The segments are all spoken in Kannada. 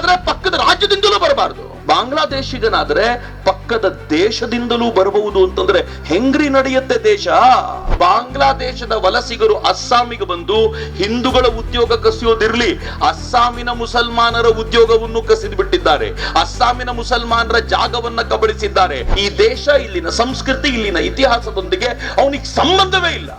ಆದ್ರೆ ಪಕ್ಕದ ರಾಜ್ಯದಿಂದಲೂ ಬರಬಾರದು. ಬಾಂಗ್ಲಾದೇಶಿಗನಾದ್ರೆ ಪಕ್ಕದ ದೇಶದಿಂದಲೂ ಬರಬಹುದು ಅಂತಂದ್ರೆ ಹೆಂಗ್ರಿ ನಡೆಯುತ್ತೆ ದೇಶ? ಬಾಂಗ್ಲಾದೇಶದ ವಲಸಿಗರು ಅಸ್ಸಾಮಿಗೆ ಬಂದು ಹಿಂದೂಗಳ ಉದ್ಯೋಗ ಕಸಿಯೋದಿರ್ಲಿ, ಅಸ್ಸಾಮಿನ ಮುಸಲ್ಮಾನರ ಉದ್ಯೋಗವನ್ನು ಕಸಿದು ಬಿಟ್ಟಿದ್ದಾರೆ. ಅಸ್ಸಾಮಿನ ಮುಸಲ್ಮಾನರ ಜಾಗವನ್ನ ಕಬಳಿಸಿದ್ದಾರೆ. ಈ ದೇಶ, ಇಲ್ಲಿನ ಸಂಸ್ಕೃತಿ, ಇಲ್ಲಿನ ಇತಿಹಾಸದೊಂದಿಗೆ ಅವನಿಗೆ ಸಂಬಂಧವೇ ಇಲ್ಲ.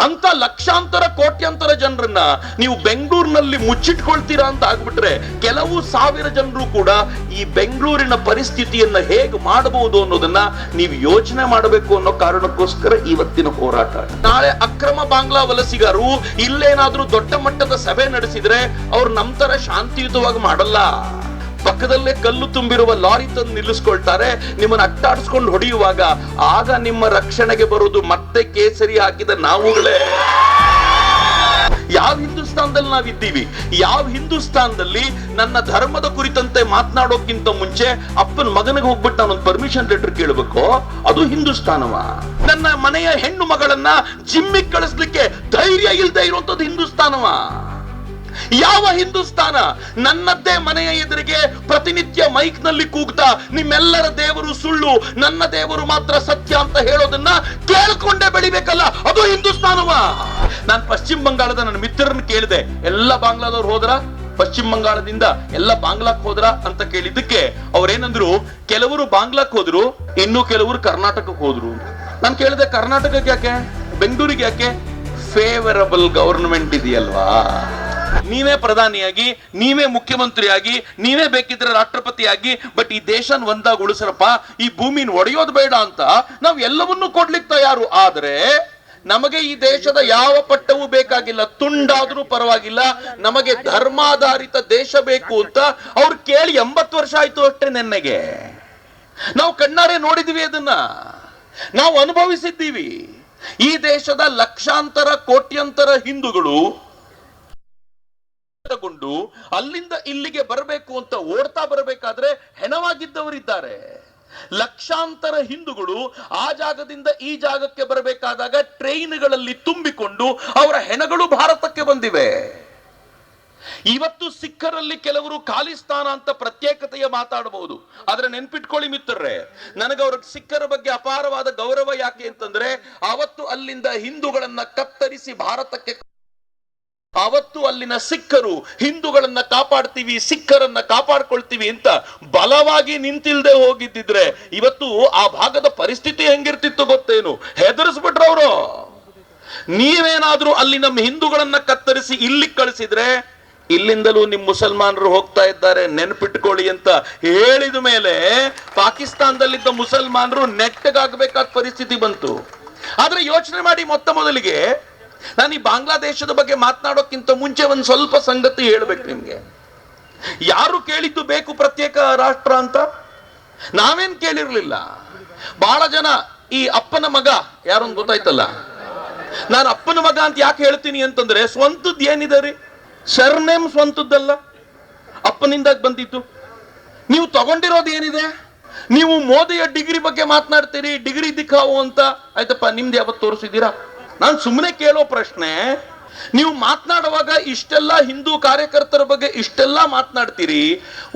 ಅಂತ ಲಕ್ಷಾಂತರ ಕೋಟ್ಯಾಂತರ ಜನರನ್ನ ನೀವು ಬೆಂಗಳೂರಿನಲ್ಲಿ ಮುಚ್ಚಿಟ್ಕೊಳ್ತೀರಾ ಅಂತ ಆಗ್ಬಿಟ್ರೆ ಕೆಲವು ಸಾವಿರ ಜನರು ಕೂಡ ಈ ಬೆಂಗಳೂರಿನ ಪರಿಸ್ಥಿತಿಯನ್ನ ಹೇಗೆ ಮಾಡಬಹುದು ಅನ್ನೋದನ್ನ ನೀವು ಯೋಚನೆ ಮಾಡಬೇಕು ಅನ್ನೋ ಕಾರಣಕ್ಕೋಸ್ಕರ ಇವತ್ತಿನ ಹೋರಾಟ. ನಾಳೆ ಅಕ್ರಮ ಬಾಂಗ್ಲಾ ವಲಸಿಗರು ಇಲ್ಲೇನಾದ್ರೂ ದೊಡ್ಡ ಮಟ್ಟದ ಸಭೆ ನಡೆಸಿದ್ರೆ ಅವ್ರು ನಮ್ ತರ ಶಾಂತಿಯುತವಾಗಿ ಮಾಡಲ್ಲ. ಪಕ್ಕದಲ್ಲೇ ಕಲ್ಲು ತುಂಬಿರುವ ಲಾರಿ ತಂದು ನಿಲ್ಲಿಸ್ಕೊಳ್ತಾರೆ. ನಿಮ್ಮನ್ನ ಅಟ್ಟಾಡಿಸ್ಕೊಂಡು ಹೊಡೆಯುವಾಗ ಆಗ ನಿಮ್ಮ ರಕ್ಷಣೆಗೆ ಬರೋದು ಮತ್ತೆ ಕೇಸರಿ ಹಾಕಿದ ನಾವುಗಳೇ. ಯಾವ ಹಿಂದೂಸ್ತಾನದಲ್ಲಿ ನಾವಿದ್ದೀವಿ? ಯಾವ ಹಿಂದೂಸ್ತಾನದಲ್ಲಿ ನನ್ನ ಧರ್ಮದ ಕುರಿತಂತೆ ಮಾತನಾಡೋಕ್ಕಿಂತ ಮುಂಚೆ ಅಪ್ಪನ ಮಗನಿಗೆ ಹೋಗ್ಬಿಟ್ಟು ನಾನೊಂದು ಪರ್ಮಿಷನ್ ಲೆಟರ್ ಕೇಳಬೇಕು? ಅದು ಹಿಂದೂಸ್ತಾನವ? ನನ್ನ ಮನೆಯ ಹೆಣ್ಣು ಮಗಳನ್ನ ಜಿಮ್ಮಿಗೆ ಕಳಿಸ್ಲಿಕ್ಕೆ ಧೈರ್ಯ ಇಲ್ಲದೆ ಇರುವಂತದ್ದು ಹಿಂದೂಸ್ತಾನವ? ಯಾವ ಹಿಂದೂಸ್ತಾನ? ನನ್ನದ್ದೇ ಮನೆಯ ಎದುರಿಗೆ ಪ್ರತಿನಿತ್ಯ ಮೈಕ್ ನಲ್ಲಿ ಕೂಗ್ತಾ ನಿಮ್ಮೆಲ್ಲರ ದೇವರು ಸುಳ್ಳು, ನನ್ನ ದೇವರು ಮಾತ್ರ ಸತ್ಯ ಅಂತ ಹೇಳೋದನ್ನ ಕೇಳ್ಕೊಂಡೇ ಬೆಳಿಬೇಕಲ್ಲ, ಅದು ಹಿಂದೂಸ್ತಾನವ? ನಾನು ಪಶ್ಚಿಮ ಬಂಗಾಳದ ನನ್ನ ಮಿತ್ರರನ್ನ ಕೇಳಿದೆ, ಎಲ್ಲ ಬಾಂಗ್ಲಾದವ್ರು ಹೋದ್ರ? ಪಶ್ಚಿಮ ಬಂಗಾಳದಿಂದ ಎಲ್ಲ ಬಾಂಗ್ಲಾಕ್ ಹೋದ್ರ ಅಂತ ಕೇಳಿದ್ದಕ್ಕೆ ಅವ್ರೇನಂದ್ರು, ಕೆಲವರು ಬಾಂಗ್ಲಾಕ್ ಹೋದ್ರು, ಇನ್ನು ಕೆಲವರು ಕರ್ನಾಟಕಕ್ಕೆ ಹೋದ್ರು. ನಾನು ಕೇಳಿದೆ, ಕರ್ನಾಟಕಕ್ಕೆ ಯಾಕೆ, ಬೆಂಗಳೂರಿಗೆ ಯಾಕೆ? ಫೇವರಬಲ್ ಗವರ್ನಮೆಂಟ್ ಇದೆಯಲ್ವಾ? ನೀವೇ ಪ್ರಧಾನಿಯಾಗಿ, ನೀವೇ ಮುಖ್ಯಮಂತ್ರಿಯಾಗಿ, ನೀವೇ ಬೇಕಿದ್ರೆ ರಾಷ್ಟ್ರಪತಿಯಾಗಿ, ಬಟ್ ಈ ದೇಶನ ಒಂದಾಗಿ ಉಳಿಸ್ರಪ್ಪ, ಈ ಭೂಮಿನ ಒಡೆಯೋದು ಬೇಡ ಅಂತ ನಾವು ಎಲ್ಲವನ್ನೂ ಕೊಡ್ಲಿಕ್ಕೆ ತಯಾರು. ಆದ್ರೆ ನಮಗೆ ಈ ದೇಶದ ಯಾವ ಪಟ್ಟವೂ ಬೇಕಾಗಿಲ್ಲ, ತುಂಡಾದ್ರೂ ಪರವಾಗಿಲ್ಲ, ನಮಗೆ ಧರ್ಮಾಧಾರಿತ ದೇಶ ಬೇಕು ಅಂತ ಅವ್ರು ಕೇಳಿ 80 ವರ್ಷ ಆಯ್ತು ಅಷ್ಟೇ. ನೆನ್ನೆಗೆ ನಾವು ಕಣ್ಣಾರೆ ನೋಡಿದ್ವಿ, ಅದನ್ನ ನಾವು ಅನುಭವಿಸಿದ್ದೀವಿ. ಈ ದೇಶದ ಲಕ್ಷಾಂತರ ಕೋಟ್ಯಂತರ ಹಿಂದೂಗಳು ಅಲ್ಲಿಂದ ಇಲ್ಲಿಗೆ ಬರಬೇಕು ಅಂತ ಓಡ್ತಾ ಬರಬೇಕಾದ್ರೆ ಹೆಣವಾಗಿದ್ದವರಿದ್ದಾರೆ. ಲಕ್ಷಾಂತರ ಹಿಂದೂಗಳು ಆ ಜಾಗದಿಂದ ಈ ಜಾಗಕ್ಕೆ ಬರಬೇಕಾದಾಗ ಟ್ರೈನ್ಗಳಲ್ಲಿ ತುಂಬಿಕೊಂಡು ಅವರ ಹೆಣಗಳು ಭಾರತಕ್ಕೆ ಬಂದಿವೆ. ಇವತ್ತು ಸಿಖ್ಖರಲ್ಲಿ ಕೆಲವರು ಖಾಲಿಸ್ತಾನ ಅಂತ ಪ್ರತ್ಯೇಕತೆಯ ಮಾತಾಡಬಹುದು, ಆದ್ರೆ ನೆನ್ಪಿಟ್ಕೊಳ್ಳಿ ಮಿತ್ರರೇ, ನನಗವ್ರ ಸಿಖ್ಖರ ಬಗ್ಗೆ ಅಪಾರವಾದ ಗೌರವ. ಯಾಕೆ ಅಂತಂದ್ರೆ ಅವತ್ತು ಅಲ್ಲಿಂದ ಹಿಂದೂಗಳನ್ನ ಕತ್ತರಿಸಿ ಭಾರತಕ್ಕೆ, ಅವತ್ತು ಅಲ್ಲಿನ ಸಿಖ್ಖರು ಹಿಂದೂಗಳನ್ನ ಕಾಪಾಡ್ತೀವಿ, ಸಿಖ್ಖರನ್ನ ಕಾಪಾಡ್ಕೊಳ್ತೀವಿ ಅಂತ ಬಲವಾಗಿ ನಿಂತಿಲ್ದೆ ಹೋಗಿದ್ದಿದ್ರೆ ಇವತ್ತು ಆ ಭಾಗದ ಪರಿಸ್ಥಿತಿ ಹೆಂಗಿರ್ತಿತ್ತು ಗೊತ್ತೇನು? ಹೆದರಿಸ್ಬಿಟ್ರು ಅವರು. ನೀವೇನಾದ್ರೂ ಅಲ್ಲಿ ನಮ್ಮ ಹಿಂದೂಗಳನ್ನ ಕತ್ತರಿಸಿ ಇಲ್ಲಿ ಕಳಿಸಿದ್ರೆ ಇಲ್ಲಿಂದಲೂ ನಿಮ್ ಮುಸಲ್ಮಾನರು ಹೋಗ್ತಾ ಇದ್ದಾರೆ, ನೆನ್ಪಿಟ್ಕೊಳ್ಳಿ ಅಂತ ಹೇಳಿದ ಮೇಲೆ ಪಾಕಿಸ್ತಾನದಲ್ಲಿದ್ದ ಮುಸಲ್ಮಾನರು ನೆಟ್ಟಗಾಗಬೇಕಾದ ಪರಿಸ್ಥಿತಿ ಬಂತು. ಆದ್ರೆ ಯೋಚನೆ ಮಾಡಿ, ಮೊತ್ತ ಮೊದಲಿಗೆ ನಾನು ಈ ಬಾಂಗ್ಲಾದೇಶದ ಬಗ್ಗೆ ಮಾತನಾಡೋಕ್ಕಿಂತ ಮುಂಚೆ ಒಂದು ಸ್ವಲ್ಪ ಸಂಗತಿ ಹೇಳ್ಬೇಕು ನಿಮ್ಗೆ. ಯಾರು ಕೇಳಿದ್ದು ಬೇಕು ಪ್ರತ್ಯೇಕ ರಾಷ್ಟ್ರ ಅಂತ? ನಾವೇನ್ ಕೇಳಿರ್ಲಿಲ್ಲ. ಬಹಳ ಜನ ಈ ಅಪ್ಪನ ಮಗ ಯಾರು ಅಂತ ಗೊತ್ತಾಯ್ತಲ್ಲ, ನಾನು ಅಪ್ಪನ ಮಗ ಅಂತ ಯಾಕೆ ಹೇಳ್ತೀನಿ ಅಂತಂದ್ರೆ, ಸ್ವಂತದ್ ಏನಿದೆ ರೀ? ಸರ್ನೇಮ್ ಸ್ವಂತದ್ದಲ್ಲ, ಅಪ್ಪನಿಂದ ಬಂದಿತ್ತು. ನೀವು ತಗೊಂಡಿರೋದು ಏನಿದೆ? ನೀವು ಮೋದಿಯ ಡಿಗ್ರಿ ಬಗ್ಗೆ ಮಾತನಾಡ್ತೀರಿ, ಡಿಗ್ರಿ ದಿಕ್ಕಾವು ಅಂತ. ಆಯ್ತಪ್ಪ, ನಿಮ್ದು ಯಾವತ್ತು ತೋರಿಸಿದ್ದೀರಾ? ನಾನು ಸುಮ್ಮನೆ ಕೇಳೋ ಪ್ರಶ್ನೆ, ನೀವು ಮಾತನಾಡುವಾಗ ಇಷ್ಟೆಲ್ಲ ಹಿಂದೂ ಕಾರ್ಯಕರ್ತರ ಬಗ್ಗೆ ಇಷ್ಟೆಲ್ಲ ಮಾತನಾಡ್ತೀರಿ,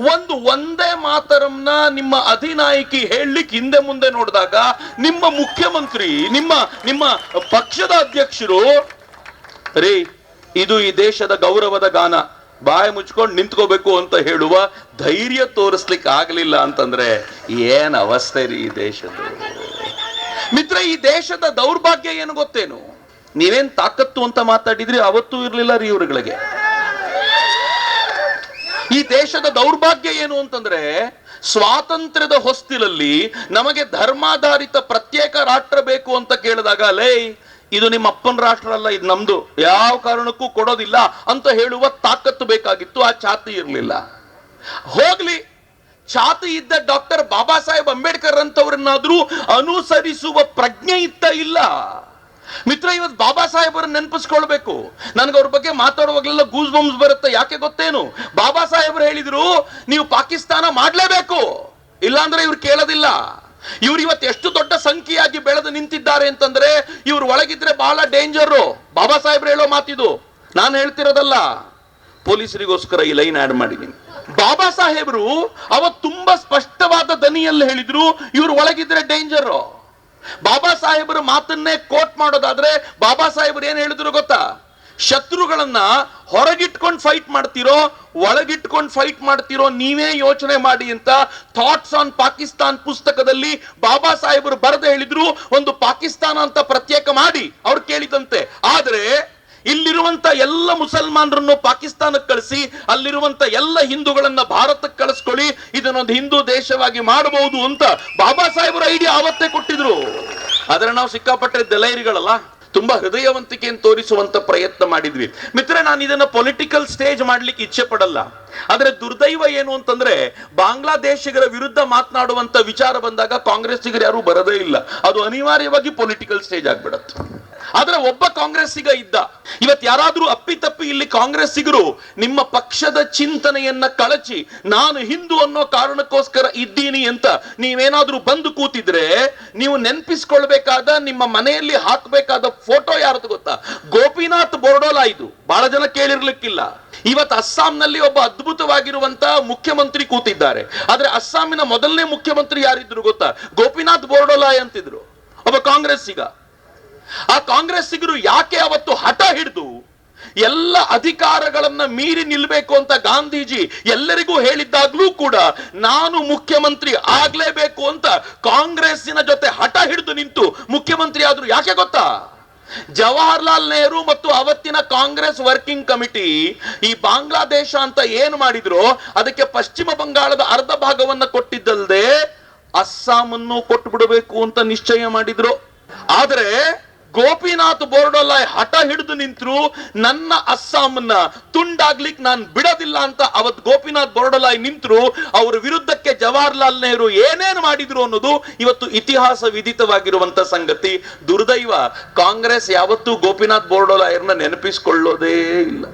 ಒಂದೇ ಮಾತರಂನ ನಿಮ್ಮ ಅಧಿನಾಯಕಿ ಹೇಳಲಿಕ್ಕೆ ಹಿಂದೆ ಮುಂದೆ ನೋಡಿದಾಗ ನಿಮ್ಮ ಮುಖ್ಯಮಂತ್ರಿ, ನಿಮ್ಮ ಪಕ್ಷದ ಅಧ್ಯಕ್ಷರು, ರೀ ಇದು ಈ ದೇಶದ ಗೌರವದ ಗಾನ, ಬಾಯಿ ಮುಚ್ಕೊಂಡು ನಿಂತ್ಕೋಬೇಕು ಅಂತ ಹೇಳುವ ಧೈರ್ಯ ತೋರಿಸ್ಲಿಕ್ಕೆ ಆಗ್ಲಿಲ್ಲ ಅಂತಂದ್ರೆ ಏನ್ ಅವಸ್ಥೆ ರೀ ಈ ದೇಶದ. ಮಿತ್ರ, ಈ ದೇಶದ ದೌರ್ಭಾಗ್ಯ ಏನು ಗೊತ್ತೇನು? ನೀವೇನ್ ತಾಕತ್ತು ಅಂತ ಮಾತಾಡಿದ್ರಿ, ಅವತ್ತೂ ಇರ್ಲಿಲ್ಲ ರೀ ಇವ್ರುಗಳಿಗೆ. ಈ ದೇಶದ ದೌರ್ಭಾಗ್ಯ ಏನು ಅಂತಂದ್ರೆ, ಸ್ವಾತಂತ್ರ್ಯದ ಹೊಸ್ತಿಲಲ್ಲಿ ನಮಗೆ ಧರ್ಮಾಧಾರಿತ ಪ್ರತ್ಯೇಕ ರಾಷ್ಟ್ರ ಬೇಕು ಅಂತ ಕೇಳಿದಾಗ, ಲೇ ಇದು ನಿಮ್ಮ ಅಪ್ಪನ ರಾಷ್ಟ್ರ ಅಲ್ಲ, ಇದು ನಮ್ದು, ಯಾವ ಕಾರಣಕ್ಕೂ ಕೊಡೋದಿಲ್ಲ ಅಂತ ಹೇಳುವ ತಾಕತ್ತು ಬೇಕಾಗಿತ್ತು. ಆ ಛಾತಿ ಇರಲಿಲ್ಲ. ಹೋಗ್ಲಿ, ಛಾತಿ ಇದ್ದ ಡಾಕ್ಟರ್ ಬಾಬಾ ಸಾಹೇಬ್ ಅಂಬೇಡ್ಕರ್ ಅಂತವ್ರನ್ನಾದ್ರೂ ಅನುಸರಿಸುವ ಪ್ರಜ್ಞೆ ಇತ್ತ ಇಲ್ಲ. ಮಿತ್ರ, ಇವತ್ತು ಬಾಬಾ ಸಾಹೇಬರನ್ನ ನೆನಪಿಸ್ಕೊಳ್ಬೇಕು. ನನಗೆ ಅವ್ರ ಬಗ್ಗೆ ಮಾತಾಡುವಾಗಲೆಲ್ಲ ಗೂಸ್ ಬಂಬ್ಸ್ ಬರುತ್ತೆ. ಯಾಕೆ ಗೊತ್ತೇನು? ಬಾಬಾ ಸಾಹೇಬರು ಹೇಳಿದ್ರು, ನೀವು ಪಾಕಿಸ್ತಾನ ಮಾಡ್ಲೇಬೇಕು, ಇಲ್ಲಾಂದ್ರೆ ಇವ್ರು ಕೇಳೋದಿಲ್ಲ. ಇವ್ರು ಇವತ್ತು ಎಷ್ಟು ದೊಡ್ಡ ಸಂಖ್ಯೆಯಾಗಿ ಬೆಳೆದು ನಿಂತಿದ್ದಾರೆ ಅಂತಂದ್ರೆ, ಇವ್ರು ಒಳಗಿದ್ರೆ ಬಹಳ ಡೇಂಜರು. ಬಾಬಾ ಸಾಹೇಬ್ರು ಹೇಳೋ ಮಾತಿದು, ನಾನು ಹೇಳ್ತಿರೋದಲ್ಲ. ಪೊಲೀಸರಿಗೋಸ್ಕರ ಈ ಲೈನ್ ಆಡ್ ಮಾಡಿದ್ದೀನಿ. ಬಾಬಾ ಸಾಹೇಬರು ಅವತ್ತು ತುಂಬಾ ಸ್ಪಷ್ಟವಾದ ದನಿಯಲ್ಲಿ ಹೇಳಿದ್ರು, ಇವರು ಒಳಗಿದ್ರೆ ಡೇಂಜರ್. ಬಾಬಾ ಸಾಹೇಬರ ಮಾತನ್ನೇ ಕೋಟ್ ಮಾಡೋದಾದ್ರೆ ಬಾಬಾ ಸಾಹೇಬರು ಏನ್ ಹೇಳಿದ್ರು ಗೊತ್ತಾ? ಶತ್ರುಗಳನ್ನ ಹೊರಗಿಟ್ಕೊಂಡು ಫೈಟ್ ಮಾಡ್ತಿರೋ ಒಳಗಿಟ್ಕೊಂಡು ಫೈಟ್ ಮಾಡ್ತಿರೋ ನೀವೇ ಯೋಚನೆ ಮಾಡಿ ಅಂತ ಥಾಟ್ಸ್ ಆನ್ ಪಾಕಿಸ್ತಾನ್ ಪುಸ್ತಕದಲ್ಲಿ ಬಾಬಾ ಸಾಹೇಬರು ಬರೆದು ಹೇಳಿದ್ರು. ಒಂದು ಪಾಕಿಸ್ತಾನ ಅಂತ ಪ್ರತ್ಯೇಕ ಮಾಡಿ ಅವ್ರು ಕೇಳಿದಂತೆ. ಆದ್ರೆ ಇಲ್ಲಿರುವಂತ ಎಲ್ಲ ಮುಸಲ್ಮಾನರನ್ನು ಪಾಕಿಸ್ತಾನಕ್ಕೆ ಕಳಿಸಿ ಅಲ್ಲಿರುವಂತ ಎಲ್ಲ ಹಿಂದೂಗಳನ್ನ ಭಾರತಕ್ಕೆ ಕಳಿಸ್ಕೊಳ್ಳಿ, ಇದನ್ನೊಂದು ಹಿಂದೂ ದೇಶವಾಗಿ ಮಾಡಬಹುದು ಅಂತ ಬಾಬಾ ಸಾಹೇಬರ ಐಡಿಯಾ ಆವತ್ತೇ ಕೊಟ್ಟಿದ್ರು. ಆದ್ರೆ ನಾವು ಸಿಕ್ಕಾಪಟ್ಟೆ ದಲೈರಿಗಳಲ್ಲ, ತುಂಬಾ ಹೃದಯವಂತಿಕೆಯನ್ನು ತೋರಿಸುವಂತ ಪ್ರಯತ್ನ ಮಾಡಿದ್ವಿ. ಮಿತ್ರ, ನಾನು ಇದನ್ನ ಪೊಲಿಟಿಕಲ್ ಸ್ಟೇಜ್ ಮಾಡ್ಲಿಕ್ಕೆ ಇಚ್ಛೆ ಪಡಲ್ಲ. ಆದ್ರೆ ದುರ್ದೈವ ಏನು ಅಂತಂದ್ರೆ ಬಾಂಗ್ಲಾದೇಶಿಗರ ವಿರುದ್ಧ ಮಾತನಾಡುವಂತ ವಿಚಾರ ಬಂದಾಗ ಕಾಂಗ್ರೆಸ್ಸಿಗರು ಯಾರು ಬರದೇ ಇಲ್ಲ. ಅದು ಅನಿವಾರ್ಯವಾಗಿ ಪೊಲಿಟಿಕಲ್ ಸ್ಟೇಜ್ ಆಗ್ಬಿಡತ್ತೆ. ಆದ್ರೆ ಒಬ್ಬ ಕಾಂಗ್ರೆಸ್ಸಿಗ ಇದ್ದ. ಇವತ್ತು ಯಾರಾದ್ರೂ ಅಪ್ಪಿತಪ್ಪಿ ಇಲ್ಲಿ ಕಾಂಗ್ರೆಸ್ಸಿಗರು ನಿಮ್ಮ ಪಕ್ಷದ ಚಿಂತನೆಯನ್ನ ಕಳಚಿ ನಾನು ಹಿಂದೂ ಅನ್ನೋ ಕಾರಣಕ್ಕೋಸ್ಕರ ಇದ್ದೀನಿ ಅಂತ ನೀವೇನಾದ್ರೂ ಬಂದು ಕೂತಿದ್ರೆ ನೀವು ನೆನಪಿಸ್ಕೊಳ್ಬೇಕಾದ, ನಿಮ್ಮ ಮನೆಯಲ್ಲಿ ಹಾಕಬೇಕಾದ ಫೋಟೋ ಯಾರದು ಗೊತ್ತಾ? ಗೋಪಿನಾಥ್ ಬೋರ್ಡೋಲಾ. ಇದು ಬಹಳ ಜನ ಕೇಳಿರ್ಲಿಕ್ಕಿಲ್ಲ. ಇವತ್ತು ಅಸ್ಸಾಂನಲ್ಲಿ ಒಬ್ಬ ಅದ್ಭುತವಾಗಿರುವಂತ ಮುಖ್ಯಮಂತ್ರಿ ಕೂತಿದ್ದಾರೆ. ಆದ್ರೆ ಅಸ್ಸಾಮಿನ ಮೊದಲನೇ ಮುಖ್ಯಮಂತ್ರಿ ಯಾರಿದ್ರು ಗೊತ್ತಾ? ಗೋಪಿನಾಥ್ ಬೋರ್ಡೋಲಾ ಅಂತಿದ್ರು, ಒಬ್ಬ ಕಾಂಗ್ರೆಸ್ಸಿಗ. ಆ ಕಾಂಗ್ರೆಸ್ಸಿಗರು ಯಾಕೆ ಅವತ್ತು ಹಠ ಹಿಡಿದು ಎಲ್ಲ ಅಧಿಕಾರಗಳನ್ನ ಮೀರಿ ನಿಲ್ಬೇಕು ಅಂತ ಗಾಂಧೀಜಿ ಎಲ್ಲರಿಗೂ ಹೇಳಿದ್ದಾಗ್ಲೂ ಕೂಡ ನಾನು ಮುಖ್ಯಮಂತ್ರಿ ಆಗ್ಲೇಬೇಕು ಅಂತ ಕಾಂಗ್ರೆಸ್ಸಿನ ಜೊತೆ ಹಠ ಹಿಡಿದು ನಿಂತು ಮುಖ್ಯಮಂತ್ರಿ ಆದ್ರು? ಯಾಕೆ ಗೊತ್ತಾ? ಜವಾಹರ್ಲಾಲ್ ನೆಹರು ಮತ್ತು ಅವತ್ತಿನ ಕಾಂಗ್ರೆಸ್ ವರ್ಕಿಂಗ್ ಕಮಿಟಿ ಈ ಬಾಂಗ್ಲಾದೇಶ ಅಂತ ಏನು ಮಾಡಿದ್ರು ಅದಕ್ಕೆ ಪಶ್ಚಿಮ ಬಂಗಾಳದ ಅರ್ಧ ಭಾಗವನ್ನ ಕೊಟ್ಟಿದ್ದಲ್ಲದೆ ಅಸ್ಸಾಮನ್ನು ಕೊಟ್ಟು ಬಿಡಬೇಕು ಅಂತ ನಿಶ್ಚಯ ಮಾಡಿದ್ರು. ಆದ್ರೆ ಗೋಪಿನಾಥ್ ಬೋರ್ಡೋಲಾ ಹಠ ಹಿಡಿದು ನಿಂತರು, ನನ್ನ ಅಸ್ಸಾಂನ ತುಂಡಾಗ್ಲಿಕ್ಕೆ ನಾನು ಬಿಡೋದಿಲ್ಲ ಅಂತ ಅವತ್ತು ಗೋಪಿನಾಥ್ ಬೋರ್ಡೋಲಾ ನಿಂತರು. ಅವರ ವಿರುದ್ಧಕ್ಕೆ ಜವಾಹರ್ಲಾಲ್ ನೆಹರು ಏನೇನು ಮಾಡಿದ್ರು ಅನ್ನೋದು ಇವತ್ತು ಇತಿಹಾಸ ವಿದಿತವಾಗಿರುವಂತ ಸಂಗತಿ. ದುರ್ದೈವ, ಕಾಂಗ್ರೆಸ್ ಯಾವತ್ತೂ ಗೋಪಿನಾಥ್ ಬೋರ್ಡೋಲಾಯರನ್ನ ನೆನಪಿಸಿಕೊಳ್ಳೋದೇ ಇಲ್ಲ.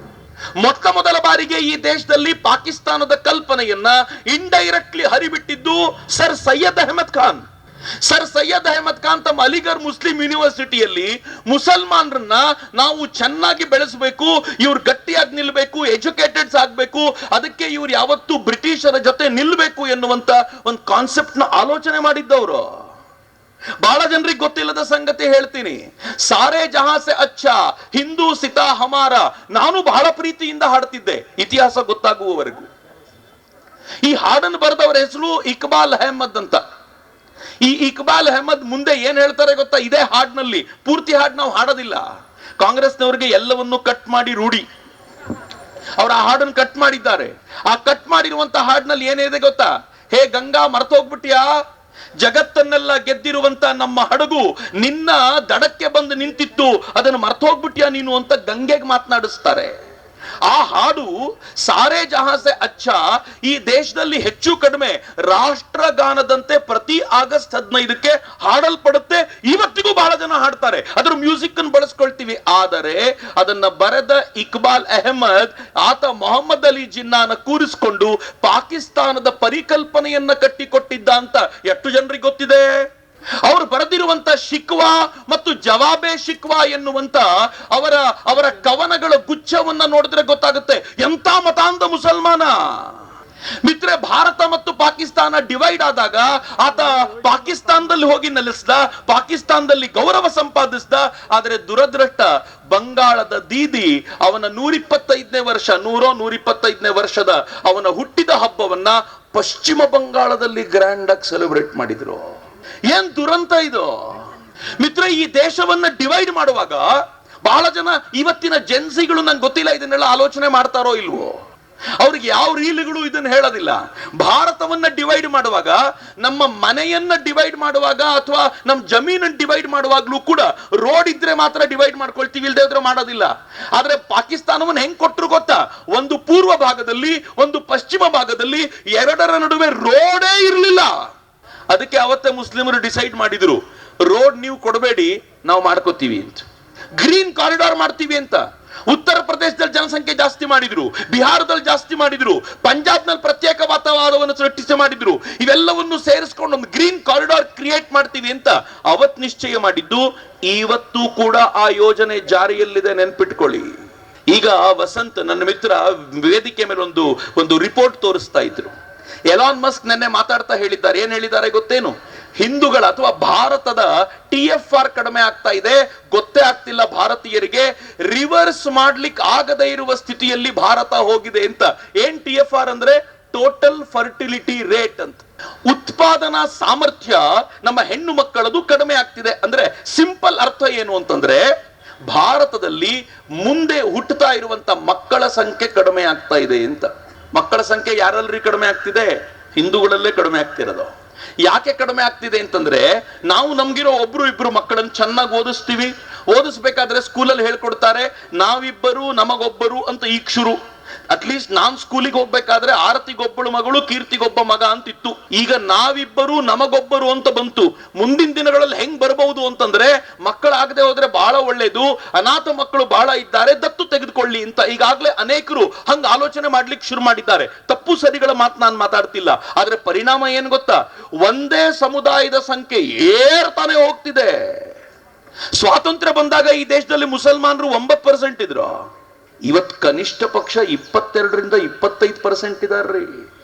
ಮೊಟ್ಟ ಮೊದಲ ಬಾರಿಗೆ ಈ ದೇಶದಲ್ಲಿ ಪಾಕಿಸ್ತಾನದ ಕಲ್ಪನೆಯನ್ನ ಇಂಡೈರೆಕ್ಟ್ಲಿ ಹರಿಬಿಟ್ಟಿದ್ದು ಸರ್ ಸೈಯದ್ ಅಹಮದ್ ಖಾನ್. ಸರ್ ಸೈಯದ್ ಅಹಮದ್ ಖಾನ್ ತಮ್ಮ ಅಲಿಗರ್ ಮುಸ್ಲಿಂ ಯೂನಿವರ್ಸಿಟಿಯಲ್ಲಿ ಮುಸಲ್ಮಾನರನ್ನ ನಾವು ಚೆನ್ನಾಗಿ ಬೆಳೆಸಬೇಕು, ಇವ್ರು ಗಟ್ಟಿಯಾಗಿ ನಿಲ್ಬೇಕು, ಎಜುಕೇಟೆಡ್ಸ್ ಆಗ್ಬೇಕು, ಅದಕ್ಕೆ ಇವ್ರು ಯಾವತ್ತೂ ಬ್ರಿಟಿಷರ ಜೊತೆ ನಿಲ್ಬೇಕು ಎನ್ನುವಂತ ಒಂದು ಕಾನ್ಸೆಪ್ಟ್ ನ ಆಲೋಚನೆ ಮಾಡಿದ್ದವರು. ಬಹಳ ಜನರಿಗೆ ಗೊತ್ತಿಲ್ಲದ ಸಂಗತಿ ಹೇಳ್ತೀನಿ. ಸಾರೇ ಜಹಾಂ ಸೆ ಅಚ್ಚಾ ಹಿಂದೂ ಸಿತಾ ಹಮಾರ ನಾನು ಬಹಳ ಪ್ರೀತಿಯಿಂದ ಹಾಡ್ತಿದ್ದೆ ಇತಿಹಾಸ ಗೊತ್ತಾಗುವವರೆಗೂ. ಈ ಹಾಡನ್ನು ಬರೆದವರ ಹೆಸರು ಇಕ್ಬಾಲ್ ಅಹಮದ್ ಅಂತ. ಈ ಇಕ್ಬಾಲ್ ಅಹಮದ್ ಮುಂದೆ ಏನ್ ಹೇಳ್ತಾರೆ ಗೊತ್ತಾ? ಇದೇ ಹಾಡ್ನಲ್ಲಿ, ಪೂರ್ತಿ ಹಾಡ್ ನಾವು ಹಾಡೋದಿಲ್ಲ, ಕಾಂಗ್ರೆಸ್ನವರಿಗೆ ಎಲ್ಲವನ್ನೂ ಕಟ್ ಮಾಡಿ ರೂಢಿ. ಅವ್ರ ಆ ಹಾಡನ್ನು ಕಟ್ ಮಾಡಿದ್ದಾರೆ. ಆ ಕಟ್ ಮಾಡಿರುವಂತ ಹಾಡ್ನಲ್ಲಿ ಏನಿದೆ ಗೊತ್ತಾ? ಹೇ ಗಂಗಾ ಮರ್ತೋಗ್ಬಿಟ್ಯಾ, ಜಗತ್ತನ್ನೆಲ್ಲ ಗೆದ್ದಿರುವಂತ ನಮ್ಮ ಹಡಗು ನಿನ್ನ ದಡಕ್ಕೆ ಬಂದು ನಿಂತಿತ್ತು, ಅದನ್ನು ಮರ್ತೋಗ್ಬಿಟ್ಯಾ ನೀನು ಅಂತ ಗಂಗೆಗೆ ಮಾತನಾಡಿಸ್ತಾರೆ. ಆ ಹಾಡು ಸಾರೇ ಜಹಾಂ ಸೆ ಅಚ್ಚಾ ಈ ದೇಶದಲ್ಲಿ ಹೆಚ್ಚು ಕಡಿಮೆ ರಾಷ್ಟ್ರಗಾನದಂತೆ ಪ್ರತಿ ಆಗಸ್ಟ್ 15ಕ್ಕೆ ಹಾಡಲ್ಪಡುತ್ತೆ. ಇವತ್ತಿಗೂ ಬಹಳ ಜನ ಹಾಡ್ತಾರೆ, ಅದರ ಮ್ಯೂಸಿಕ್ ಅನ್ನು ಬಳಸ್ಕೊಳ್ತೀವಿ. ಆದರೆ ಅದನ್ನ ಬರೆದ ಇಕ್ಬಾಲ್ ಅಹಮದ್ ಆತ ಮೊಹಮ್ಮದ್ ಅಲಿ ಜಿನ್ನಾನ ಕೂರಿಸಿಕೊಂಡು ಪಾಕಿಸ್ತಾನದ ಪರಿಕಲ್ಪನೆಯನ್ನ ಕಟ್ಟಿಕೊಟ್ಟಿದ್ದ ಅಂತ ಎಷ್ಟು ಜನರಿಗೆ ಗೊತ್ತಿದೆ? ಅವರು ಬರೆದಿರುವಂತ ಶಿಕ್ವಾ ಮತ್ತು ಜವಾಬೆ ಶಿಕ್ವಾ ಎನ್ನುವಂತ ಅವರ ಕವನಗಳ ಗುಚ್ಛವನ್ನ ನೋಡಿದ್ರೆ ಗೊತ್ತಾಗುತ್ತೆ ಎಂತ ಮತಾಂಧ ಮುಸಲ್ಮಾನ. ಮಿತ್ರೆ, ಭಾರತ ಮತ್ತು ಪಾಕಿಸ್ತಾನ ಡಿವೈಡ್ ಆದಾಗ ಆತ ಪಾಕಿಸ್ತಾನದಲ್ಲಿ ಹೋಗಿ ನೆಲೆಸ್ದ, ಪಾಕಿಸ್ತಾನದಲ್ಲಿ ಗೌರವ ಸಂಪಾದಿಸಿದ. ಆದರೆ ದುರದೃಷ್ಟ, ಬಂಗಾಳದ ದೀದಿ ಅವನ 125ನೇ ವರ್ಷ 125ನೇ ವರ್ಷದ ಅವನ ಹುಟ್ಟಿದ ಹಬ್ಬವನ್ನ ಪಶ್ಚಿಮ ಬಂಗಾಳದಲ್ಲಿ ಗ್ರ್ಯಾಂಡ್ ಆಗಿ ಸೆಲೆಬ್ರೇಟ್ ಮಾಡಿದ್ರು. ಏನ್ ದುರಂತ ಇದು ಮಿತ್ರ! ಈ ದೇಶವನ್ನ ಡಿವೈಡ್ ಮಾಡುವಾಗ ಬಹಳ ಜನ ಇವತ್ತಿನ ಜೆನ್ಸಿಗಳು ನಂಗೆ ಗೊತ್ತಿಲ್ಲ ಇದನ್ನೆಲ್ಲ ಆಲೋಚನೆ ಮಾಡ್ತಾರೋ ಇಲ್ವೋ, ಅವ್ರಿಗೆ ಯಾವ ರೀಲ್ಗಳು ಇದನ್ನ ಹೇಳೋದಿಲ್ಲ. ಭಾರತವನ್ನ ಡಿವೈಡ್ ಮಾಡುವಾಗ, ನಮ್ಮ ಮನೆಯನ್ನ ಡಿವೈಡ್ ಮಾಡುವಾಗ ಅಥವಾ ನಮ್ಮ ಜಮೀನನ್ನು ಡಿವೈಡ್ ಮಾಡುವಾಗ್ಲೂ ಕೂಡ ರೋಡ್ ಇದ್ರೆ ಮಾತ್ರ ಡಿವೈಡ್ ಮಾಡ್ಕೊಳ್ತೀವಿ, ಇಲ್ಲದೆ ಇದ್ರೆ ಮಾಡೋದಿಲ್ಲ. ಆದ್ರೆ ಪಾಕಿಸ್ತಾನವನ್ನು ಹೆಂಗ್ ಕೊಟ್ರು ಗೊತ್ತಾ? ಒಂದು ಪೂರ್ವ ಭಾಗದಲ್ಲಿ, ಒಂದು ಪಶ್ಚಿಮ ಭಾಗದಲ್ಲಿ, ಎರಡರ ನಡುವೆ ರೋಡೇ ಇರಲಿಲ್ಲ. ಅದಕ್ಕೆ ಅವತ್ತೇ ಮುಸ್ಲಿಮರು ಡಿಸೈಡ್ ಮಾಡಿದ್ರು, ರೋಡ್ ನೀವು ಕೊಡಬೇಡಿ, ನಾವು ಮಾಡ್ಕೋತೀವಿ ಅಂತ. ಗ್ರೀನ್ ಕಾರಿಡಾರ್ ಮಾಡ್ತೀವಿ ಅಂತ. ಉತ್ತರ ಪ್ರದೇಶದಲ್ಲಿ ಜನಸಂಖ್ಯೆ ಜಾಸ್ತಿ ಮಾಡಿದ್ರು, ಬಿಹಾರದಲ್ಲಿ ಜಾಸ್ತಿ ಮಾಡಿದ್ರು, ಪಂಜಾಬ್ನಲ್ಲಿ ಪ್ರತ್ಯೇಕವಾದವನ್ನು ಸೃಷ್ಟಿಸಿ ಮಾಡಿದ್ರು. ಇವೆಲ್ಲವನ್ನು ಸೇರಿಸ್ಕೊಂಡು ಒಂದು ಗ್ರೀನ್ ಕಾರಿಡಾರ್ ಕ್ರಿಯೇಟ್ ಮಾಡ್ತೀವಿ ಅಂತ ಅವತ್ ನಿಶ್ಚಯ ಮಾಡಿದ್ದು. ಇವತ್ತು ಕೂಡ ಆ ಯೋಜನೆ ಜಾರಿಯಲ್ಲಿದೆ, ನೆನ್ಪಿಟ್ಕೊಳ್ಳಿ. ಈಗ ವಸಂತ್ ನನ್ನ ಮಿತ್ರ ವೇದಿಕೆ ಮೇಲೆ ಒಂದು ರಿಪೋರ್ಟ್ ತೋರಿಸ್ತಾ ಇದ್ರು. ಎಲಾನ್ ಮಸ್ಕ್ ನೆನ್ನೆ ಮಾತಾಡ್ತಾ ಹೇಳಿದ್ದಾರೆ. ಏನ್ ಹೇಳಿದ್ದಾರೆ ಗೊತ್ತೇನು? ಹಿಂದೂಗಳ ಅಥವಾ ಭಾರತದ TFR ಕಡಿಮೆ ಆಗ್ತಾ ಇದೆ, ಗೊತ್ತೇ ಆಗ್ತಿಲ್ಲ ಭಾರತೀಯರಿಗೆ, ರಿವರ್ಸ್ ಮಾಡ್ಲಿಕ್ಕೆ ಆಗದೇ ಇರುವ ಸ್ಥಿತಿಯಲ್ಲಿ ಭಾರತ ಹೋಗಿದೆ ಅಂತ. ಏನ್ TFR ಅಂದ್ರೆ ಟೋಟಲ್ ಫರ್ಟಿಲಿಟಿ ರೇಟ್ ಅಂತ. ಉತ್ಪಾದನಾ ಸಾಮರ್ಥ್ಯ ನಮ್ಮ ಹೆಣ್ಣು ಮಕ್ಕಳದು ಕಡಿಮೆ ಆಗ್ತಿದೆ. ಅಂದ್ರೆ ಸಿಂಪಲ್ ಅರ್ಥ ಏನು ಅಂತಂದ್ರೆ, ಭಾರತದಲ್ಲಿ ಮುಂದೆ ಹುಟ್ಟುತ್ತಾ ಇರುವಂತ ಮಕ್ಕಳ ಸಂಖ್ಯೆ ಕಡಿಮೆ ಆಗ್ತಾ ಇದೆ ಅಂತ. ಮಕ್ಕಳ ಸಂಖ್ಯೆ ಯಾರಲ್ಲಿ ಕಡಿಮೆ ಆಗ್ತಿದೆ? ಹಿಂದೂಗಳಲ್ಲೇ ಕಡಿಮೆ ಆಗ್ತಿರೋದು. ಯಾಕೆ ಕಡಿಮೆ ಆಗ್ತಿದೆ ಅಂತಂದ್ರೆ, ನಾವು ನಮ್ಗಿರೋ ಒಬ್ರು ಇಬ್ರು ಮಕ್ಕಳನ್ನು ಚೆನ್ನಾಗಿ ಓದಿಸ್ತೀವಿ. ಓದಿಸ್ಬೇಕಾದ್ರೆ ಸ್ಕೂಲಲ್ಲಿ ಹೇಳ್ಕೊಡ್ತಾರೆ ನಾವಿಬ್ಬರು ನಮಗೊಬ್ಬರು ಅಂತ. ಈಗ ಶುರು ಅಟ್ಲೀಸ್ಟ್ ನಾನ್ ಸ್ಕೂಲಿಗೆ ಹೋಗ್ಬೇಕಾದ್ರೆ ಆರತಿಗೊಬ್ಬಳು ಮಗಳು ಕೀರ್ತಿಗೊಬ್ಬ ಮಗ ಅಂತಿತ್ತು. ಈಗ ನಾವಿಬ್ಬರು ನಮಗೊಬ್ಬರು ಅಂತ ಬಂತು. ಮುಂದಿನ ದಿನಗಳಲ್ಲಿ ಹೆಂಗ್ ಬರಬಹುದು ಅಂತಂದ್ರೆ, ಮಕ್ಕಳಾಗದೆ ಹೋದ್ರೆ ಬಹಳ ಒಳ್ಳೇದು, ಅನಾಥ ಮಕ್ಕಳು ಬಹಳ ಇದ್ದಾರೆ, ದತ್ತು ತೆಗೆದುಕೊಳ್ಳಿ ಅಂತ ಈಗಾಗಲೇ ಅನೇಕರು ಹಂಗ ಆಲೋಚನೆ ಮಾಡ್ಲಿಕ್ಕೆ ಶುರು ಮಾಡಿದ್ದಾರೆ. ತಪ್ಪು ಸರಿಗಳ ಮಾತು ನಾನು ಮಾತಾಡ್ತಿಲ್ಲ, ಆದ್ರೆ ಪರಿಣಾಮ ಏನ್ ಗೊತ್ತಾ? ಒಂದೇ ಸಮುದಾಯದ ಸಂಖ್ಯೆ ಏರ್ತಾನೆ ಹೋಗ್ತಿದೆ. ಸ್ವಾತಂತ್ರ್ಯ ಬಂದಾಗ ಈ ದೇಶದಲ್ಲಿ ಮುಸಲ್ಮಾನರು 9% ಇದ್ರು. ಇವತ್ತು ಕನಿಷ್ಠ ಪಕ್ಷ 22ರಿಂದ 25% ಇದಾರ್ರಿ.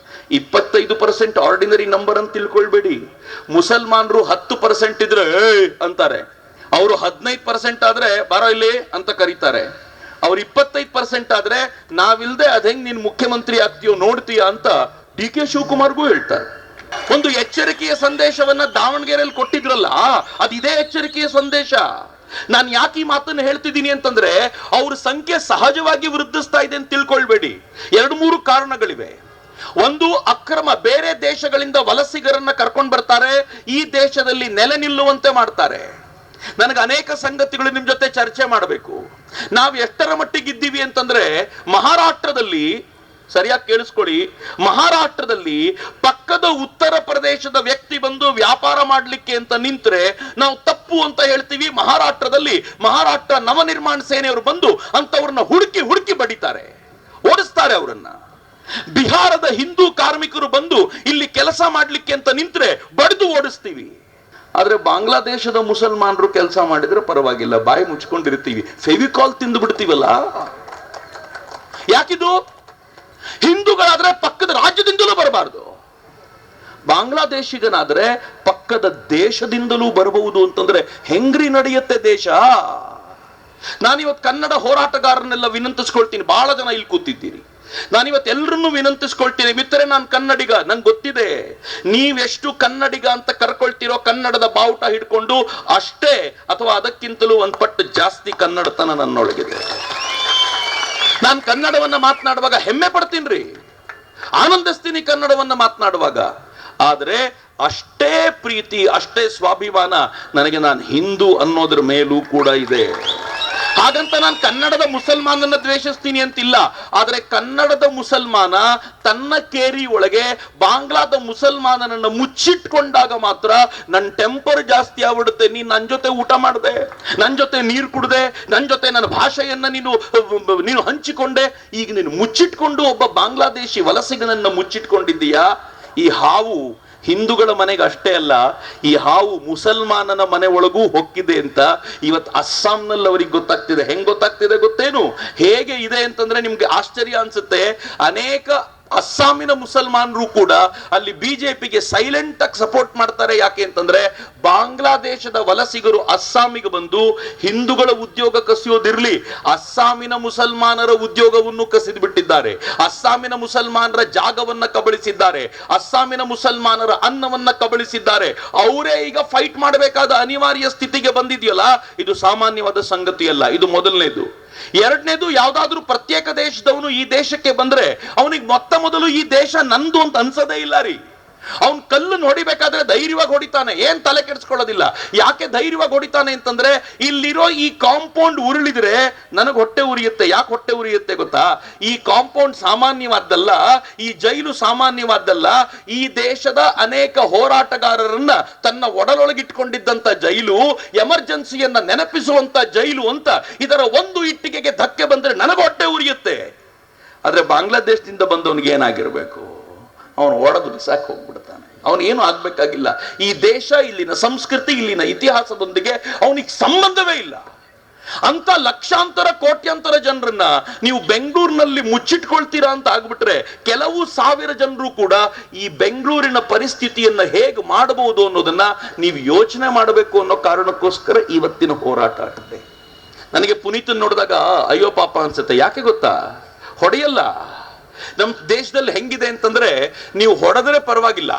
25% ಆರ್ಡಿನರಿ ನಂಬರ್ ಅಂತ ತಿಳ್ಕೊಳ್ಬೇಡಿ. ಮುಸಲ್ಮಾನರು 10% ಇದ್ರೆ ಅಂತಾರೆ, ಅವರು 15% ಆದ್ರೆ ಬಾರೋ ಇಲ್ಲಿ ಅಂತ ಕರೀತಾರೆ. ಅವ್ರು 25% ಆದ್ರೆ ನಾವಿಲ್ದೆ ಅದ್ ಹೆಂಗ್ ನೀನ್ ಮುಖ್ಯಮಂತ್ರಿ ಆಗ್ತೀಯೋ ನೋಡ್ತೀಯ ಅಂತ DK ಶಿವಕುಮಾರ್ಗೂ ಹೇಳ್ತಾರೆ. ಒಂದು ಎಚ್ಚರಿಕೆಯ ಸಂದೇಶವನ್ನ ದಾವಣಗೆರೆಯಲ್ಲಿ ಕೊಟ್ಟಿದ್ರಲ್ಲ, ಅದು ಇದೇ ಎಚ್ಚರಿಕೆಯ ಸಂದೇಶ. ನಾನು ಯಾಕೆ ಈ ಮಾತನ್ನು ಹೇಳ್ತಿದ್ದೀನಿ ಅಂತಂದ್ರೆ, ಅವ್ರ ಸಂಖ್ಯೆ ಸಹಜವಾಗಿ ವೃದ್ಧಿಸ್ತಾ ಇದೆ ಅಂತ ತಿಳ್ಕೊಳ್ಬೇಡಿ. 2-3 ಕಾರಣಗಳಿವೆ. ಒಂದು, ಅಕ್ರಮ. ಬೇರೆ ದೇಶಗಳಿಂದ ವಲಸಿಗರನ್ನ ಕರ್ಕೊಂಡು ಬರ್ತಾರೆ, ಈ ದೇಶದಲ್ಲಿ ನೆಲೆ ನಿಲ್ಲುವಂತೆ ಮಾಡ್ತಾರೆ. ನನಗೆ ಅನೇಕ ಸಂಗತಿಗಳು ನಿಮ್ ಜೊತೆ ಚರ್ಚೆ ಮಾಡಬೇಕು. ನಾವು ಎಷ್ಟರ ಮಟ್ಟಿಗಿದ್ದೀವಿ ಅಂತಂದ್ರೆ, ಮಹಾರಾಷ್ಟ್ರದಲ್ಲಿ, ಸರಿಯಾಗಿ ಕೇಳಿಸ್ಕೊಳ್ಳಿ, ಮಹಾರಾಷ್ಟ್ರದಲ್ಲಿ ಪಕ್ಕದ ಉತ್ತರ ಪ್ರದೇಶದ ವ್ಯಕ್ತಿ ಬಂದು ವ್ಯಾಪಾರ ಮಾಡ್ಲಿಕ್ಕೆ ಅಂತ ನಿಂತ್ರೆ ನಾವು ತಪ್ಪು ಅಂತ ಹೇಳ್ತೀವಿ. ಮಹಾರಾಷ್ಟ್ರ ನವನಿರ್ಮಾಣ ಸೇನೆಯವರು ಬಂದು ಅಂತವ್ರನ್ನ ಹುಡುಕಿ ಬಡಿತಾರೆ, ಓಡಿಸ್ತಾರೆ ಅವರನ್ನ. ಬಿಹಾರದ ಹಿಂದೂ ಕಾರ್ಮಿಕರು ಬಂದು ಇಲ್ಲಿ ಕೆಲಸ ಮಾಡ್ಲಿಕ್ಕೆ ಅಂತ ನಿಂತ್ರೆ ಬಡಿದು ಓಡಿಸ್ತೀವಿ. ಆದ್ರೆ ಬಾಂಗ್ಲಾದೇಶದ ಮುಸಲ್ಮಾನರು ಕೆಲಸ ಮಾಡಿದ್ರೆ ಪರವಾಗಿಲ್ಲ, ಬಾಯಿ ಮುಚ್ಕೊಂಡಿರ್ತೀವಿ, ಫೆವಿಕಾಲ್ ತಿಂದು ಬಿಡ್ತೀವಲ್ಲ. ಯಾಕಿದು? ಹಿಂದೂಗಳಾದ್ರೆ ಪಕ್ಕದ ರಾಜ್ಯದಿಂದಲೂ ಬರಬಾರ್ದು, ಬಾಂಗ್ಲಾದೇಶಿಗನಾದ್ರೆ ಪಕ್ಕದ ದೇಶದಿಂದಲೂ ಬರಬಹುದು ಅಂತಂದ್ರೆ ಹೆಂಗ್ರಿ ನಡೆಯುತ್ತೆ ದೇಶ? ನಾನಿವತ್ತು ಕನ್ನಡ ಹೋರಾಟಗಾರರನ್ನೆಲ್ಲ ವಿನಂತಿಸ್ಕೊಳ್ತೀನಿ. ಬಹಳ ಜನ ಇಲ್ಲಿ ಕೂತಿದ್ದೀರಿ, ನಾನಿವತ್ತು ಎಲ್ಲರನ್ನೂ ವಿನಂತಿಸ್ಕೊಳ್ತೀನಿ. ಮಿತ್ರರೇ, ನಾನು ಕನ್ನಡಿಗ, ನಂಗೆ ಗೊತ್ತಿದೆ. ನೀವೆಷ್ಟು ಕನ್ನಡಿಗ ಅಂತ ಕರ್ಕೊಳ್ತಿರೋ ಕನ್ನಡದ ಬಾವುಟ ಹಿಡ್ಕೊಂಡು ಅಷ್ಟೇ ಅಥವಾ ಅದಕ್ಕಿಂತಲೂ ಒಂದ್ ಪಟ್ಟು ಜಾಸ್ತಿ ಕನ್ನಡತನ ನನ್ನೊಳಗಿದೆ. ನಾನು ಕನ್ನಡವನ್ನ ಮಾತನಾಡುವಾಗ ಹೆಮ್ಮೆ ಪಡ್ತೀನಿ, ಆನಂದಿಸ್ತೀನಿ ಕನ್ನಡವನ್ನ ಮಾತನಾಡುವಾಗ. ಆದ್ರೆ ಅಷ್ಟೇ ಪ್ರೀತಿ, ಅಷ್ಟೇ ಸ್ವಾಭಿಮಾನ ನನಗೆ ನಾನು ಹಿಂದೂ ಅನ್ನೋದ್ರ ಮೇಲೂ ಕೂಡ ಇದೆ. ಹಾಗಂತ ನಾನು ಕನ್ನಡದ ಮುಸಲ್ಮಾನನ್ನ ದ್ವೇಷಿಸ್ತೀನಿ ಅಂತಿಲ್ಲ. ಆದ್ರೆ ಕನ್ನಡದ ಮುಸಲ್ಮಾನ ತನ್ನ ಕೇರಿ ಒಳಗೆ ಬಾಂಗ್ಲಾದ ಮುಸಲ್ಮಾನನನ್ನ ಮುಚ್ಚಿಟ್ಕೊಂಡಾಗ ಮಾತ್ರ ನನ್ನ ಟೆಂಪರ್ ಜಾಸ್ತಿ ಆಗ್ಬಿಡುತ್ತೆ. ನೀನ್ ನನ್ನ ಜೊತೆ ಊಟ ಮಾಡಿದೆ, ನನ್ನ ಜೊತೆ ನೀರು ಕುಡ್ದೆ, ನನ್ನ ಜೊತೆ ನನ್ನ ಭಾಷೆಯನ್ನ ನೀನು ಹಂಚಿಕೊಂಡೆ, ಈಗ ನೀನು ಮುಚ್ಚಿಟ್ಕೊಂಡು ಒಬ್ಬ ಬಾಂಗ್ಲಾದೇಶಿ ವಲಸಿಗನನ್ನ ಮುಚ್ಚಿಟ್ಕೊಂಡಿದ್ದೀಯಾ. ಈ ಹಾವು ಹಿಂದೂಗಳ ಮನೆಗೆ ಅಷ್ಟೇ ಅಲ್ಲ, ಈ ಹಾವು ಮುಸಲ್ಮಾನನ ಮನೆ ಒಳಗೂ ಹೊಕ್ಕಿದೆ ಅಂತ ಇವತ್ತು ಅಸ್ಸಾಂನಲ್ಲಿ ಅವರಿಗೆ ಗೊತ್ತಾಗ್ತಿದೆ. ಹೆಂಗ್ ಗೊತ್ತಾಗ್ತಿದೆ ಗೊತ್ತೇನು? ಹೇಗೆ ಇದೆ ಅಂತಂದ್ರೆ ನಿಮ್ಗೆ ಆಶ್ಚರ್ಯ ಅನ್ಸುತ್ತೆ. ಅನೇಕ ಅಸ್ಸಾಮಿನ ಮುಸಲ್ಮಾನರು ಕೂಡ ಅಲ್ಲಿ ಬಿಜೆಪಿಗೆ ಸೈಲೆಂಟ್ ಆಗಿ ಸಪೋರ್ಟ್ ಮಾಡ್ತಾರೆ. ಯಾಕೆ ಅಂತಂದ್ರೆ, ಬಾಂಗ್ಲಾದೇಶದ ವಲಸಿಗರು ಅಸ್ಸಾಮಿಗೆ ಬಂದು ಹಿಂದೂಗಳ ಉದ್ಯೋಗ ಕಸಿಯೋದಿರ್ಲಿ, ಅಸ್ಸಾಮಿನ ಮುಸಲ್ಮಾನರ ಉದ್ಯೋಗವನ್ನು ಕಸಿದು ಬಿಟ್ಟಿದ್ದಾರೆ, ಅಸ್ಸಾಮಿನ ಮುಸಲ್ಮಾನರ ಜಾಗವನ್ನ ಕಬಳಿಸಿದ್ದಾರೆ, ಅಸ್ಸಾಮಿನ ಮುಸಲ್ಮಾನರ ಅನ್ನವನ್ನ ಕಬಳಿಸಿದ್ದಾರೆ. ಅವರೇ ಈಗ ಫೈಟ್ ಮಾಡಬೇಕಾದ ಅನಿವಾರ್ಯ ಸ್ಥಿತಿಗೆ ಬಂದಿದೆಯಲ್ಲ, ಇದು ಸಾಮಾನ್ಯವಾದ ಸಂಗತಿಯಲ್ಲ. ಇದು ಮೊದಲನೇದು. ಎರಡನೇದು, ಯಾವ್ದಾದ್ರೂ ಪ್ರತ್ಯೇಕ ದೇಶದವನು ಈ ದೇಶಕ್ಕೆ ಬಂದ್ರೆ ಅವನಿಗೆ ಮೊದಲು ಈ ದೇಶ ನಂದು ಅಂತ ಅನ್ಸದೇ ಇಲ್ಲ ರೀ. ಅವನ್ ಕಲ್ಲನ್ನು ಹೊಡಿಬೇಕಾದ್ರೆ ಧೈರ್ಯವಾಗಿ ಹೊಡಿತಾನೆ, ಏನ್ ತಲೆ ಕೆಡಿಸ್ಕೊಳ್ಳೋದಿಲ್ಲ. ಯಾಕೆ ಧೈರ್ಯವಾಗಿ ಹೊಡಿತಾನೆ ಅಂತಂದ್ರೆ, ಇಲ್ಲಿರೋ ಈ ಕಾಂಪೌಂಡ್ ಉರುಳಿದ್ರೆ ನನಗೆ ಹೊಟ್ಟೆ ಉರಿಯುತ್ತೆ. ಯಾಕೆ ಹೊಟ್ಟೆ ಉರಿಯುತ್ತೆ ಗೊತ್ತಾ? ಈ ಕಾಂಪೌಂಡ್ ಸಾಮಾನ್ಯವಾದ್ದಲ್ಲ, ಈ ಜೈಲು ಸಾಮಾನ್ಯವಾದ್ದಲ್ಲ. ಈ ದೇಶದ ಅನೇಕ ಹೋರಾಟಗಾರರನ್ನ ತನ್ನ ಒಡಲೊಳಗಿಟ್ಕೊಂಡಿದ್ದಂತ ಜೈಲು, ಎಮರ್ಜೆನ್ಸಿಯನ್ನ ನೆನಪಿಸುವಂತ ಜೈಲು ಅಂತ. ಇದರ ಒಂದು ಇಟ್ಟಿಗೆಗೆ ಧಕ್ಕೆ ಬಂದ್ರೆ ನನಗೆ ಹೊಟ್ಟೆ ಉರಿಯುತ್ತೆ. ಆದ್ರೆ ಬಾಂಗ್ಲಾದೇಶದಿಂದ ಬಂದವನಿಗೆ ಏನಾಗಿರ್ಬೇಕು? ಅವನು ಓಡೋದು ಬಿಸಾಕ್ ಹೋಗ್ಬಿಡ್ತಾನೆ. ಅವನು ಏನು ಆಗ್ಬೇಕಾಗಿಲ್ಲ. ಈ ದೇಶ, ಇಲ್ಲಿನ ಸಂಸ್ಕೃತಿ, ಇಲ್ಲಿನ ಇತಿಹಾಸದೊಂದಿಗೆ ಅವನಿಗೆ ಸಂಬಂಧವೇ ಇಲ್ಲ. ಅಂತ ಲಕ್ಷಾಂತರ ಕೋಟ್ಯಾಂತರ ಜನರನ್ನ ನೀವು ಬೆಂಗಳೂರಿನಲ್ಲಿ ಮುಚ್ಚಿಟ್ಕೊಳ್ತೀರಾ ಅಂತ ಆಗ್ಬಿಟ್ರೆ ಕೆಲವು ಸಾವಿರ ಜನರು ಕೂಡ ಈ ಬೆಂಗಳೂರಿನ ಪರಿಸ್ಥಿತಿಯನ್ನ ಹೇಗೆ ಮಾಡಬಹುದು ಅನ್ನೋದನ್ನ ನೀವು ಯೋಚನೆ ಮಾಡಬೇಕು ಅನ್ನೋ ಕಾರಣಕ್ಕೋಸ್ಕರ ಇವತ್ತಿನ ಹೋರಾಟ ಆಗುತ್ತೆ. ನನಗೆ ಪುನೀತನ್ ನೋಡಿದಾಗ ಅಯ್ಯೋ ಪಾಪ ಅನ್ಸುತ್ತೆ. ಯಾಕೆ ಗೊತ್ತಾ? ಹೊಡೆಯಲ್ಲ. ನಮ್ಮ ದೇಶದಲ್ಲಿ ಹೆಂಗಿದೆ ಅಂತಂದ್ರೆ, ನೀವು ಹೊಡೆದ್ರೆ ಪರವಾಗಿಲ್ಲ.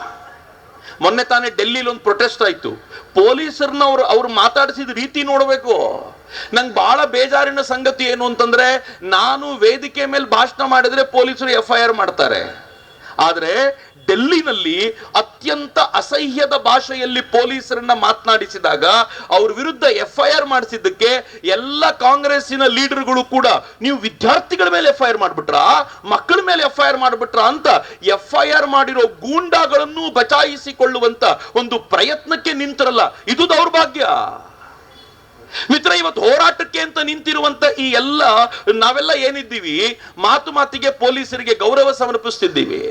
ಮೊನ್ನೆ ತಾನೇ ಡೆಲ್ಲಿಲಿ ಒಂದು ಪ್ರೊಟೆಸ್ಟ್ ಆಯ್ತು. ಪೊಲೀಸರನ್ನ ಅವ್ರು ಮಾತಾಡಿಸಿದ ರೀತಿ ನೋಡ್ಬೇಕು. ನಂಗೆ ಬಹಳ ಬೇಜಾರಿನ ಸಂಗತಿ ಏನು ಅಂತಂದ್ರೆ, ನಾನು ವೇದಿಕೆ ಮೇಲೆ ಭಾಷಣ ಮಾಡಿದ್ರೆ ಪೊಲೀಸರು FIR ಮಾಡ್ತಾರೆ. ಆದ್ರೆ ಡೆಲ್ಲಿನಲ್ಲಿ ಅತ್ಯಂತ ಅಸಹ್ಯದ ಭಾಷೆಯಲ್ಲಿ ಪೊಲೀಸರನ್ನ ಮಾತನಾಡಿಸಿದಾಗ ಅವ್ರ ವಿರುದ್ಧ FIR ಮಾಡಿಸಿದ್ದಕ್ಕೆ ಎಲ್ಲ ಕಾಂಗ್ರೆಸ್ಸಿನ ಲೀಡರ್ಗಳು ಕೂಡ ನೀವು ವಿದ್ಯಾರ್ಥಿಗಳ ಮೇಲೆ FIR ಮಾಡ್ಬಿಟ್ರಾ, ಮಕ್ಕಳ ಮೇಲೆ FIR ಮಾಡ್ಬಿಟ್ರಾ ಅಂತ FIR ಮಾಡಿರೋ ಗೂಂಡಾಗಳನ್ನು ಬಚಾಯಿಸಿಕೊಳ್ಳುವಂತ ಒಂದು ಪ್ರಯತ್ನಕ್ಕೆ ನಿಂತಿರಲ್ಲ. ಇದು ದೌರ್ಭಾಗ್ಯ ಮಿತ್ರ. ಇವತ್ತು ಹೋರಾಟಕ್ಕೆ ಅಂತ ನಿಂತಿರುವಂತ ಈ ನಾವೆಲ್ಲ ಏನಿದ್ದೀವಿ, ಮಾತಿಗೆ ಪೊಲೀಸರಿಗೆ ಗೌರವ ಸಮರ್ಪಿಸ್ತಿದ್ದೀವಿ.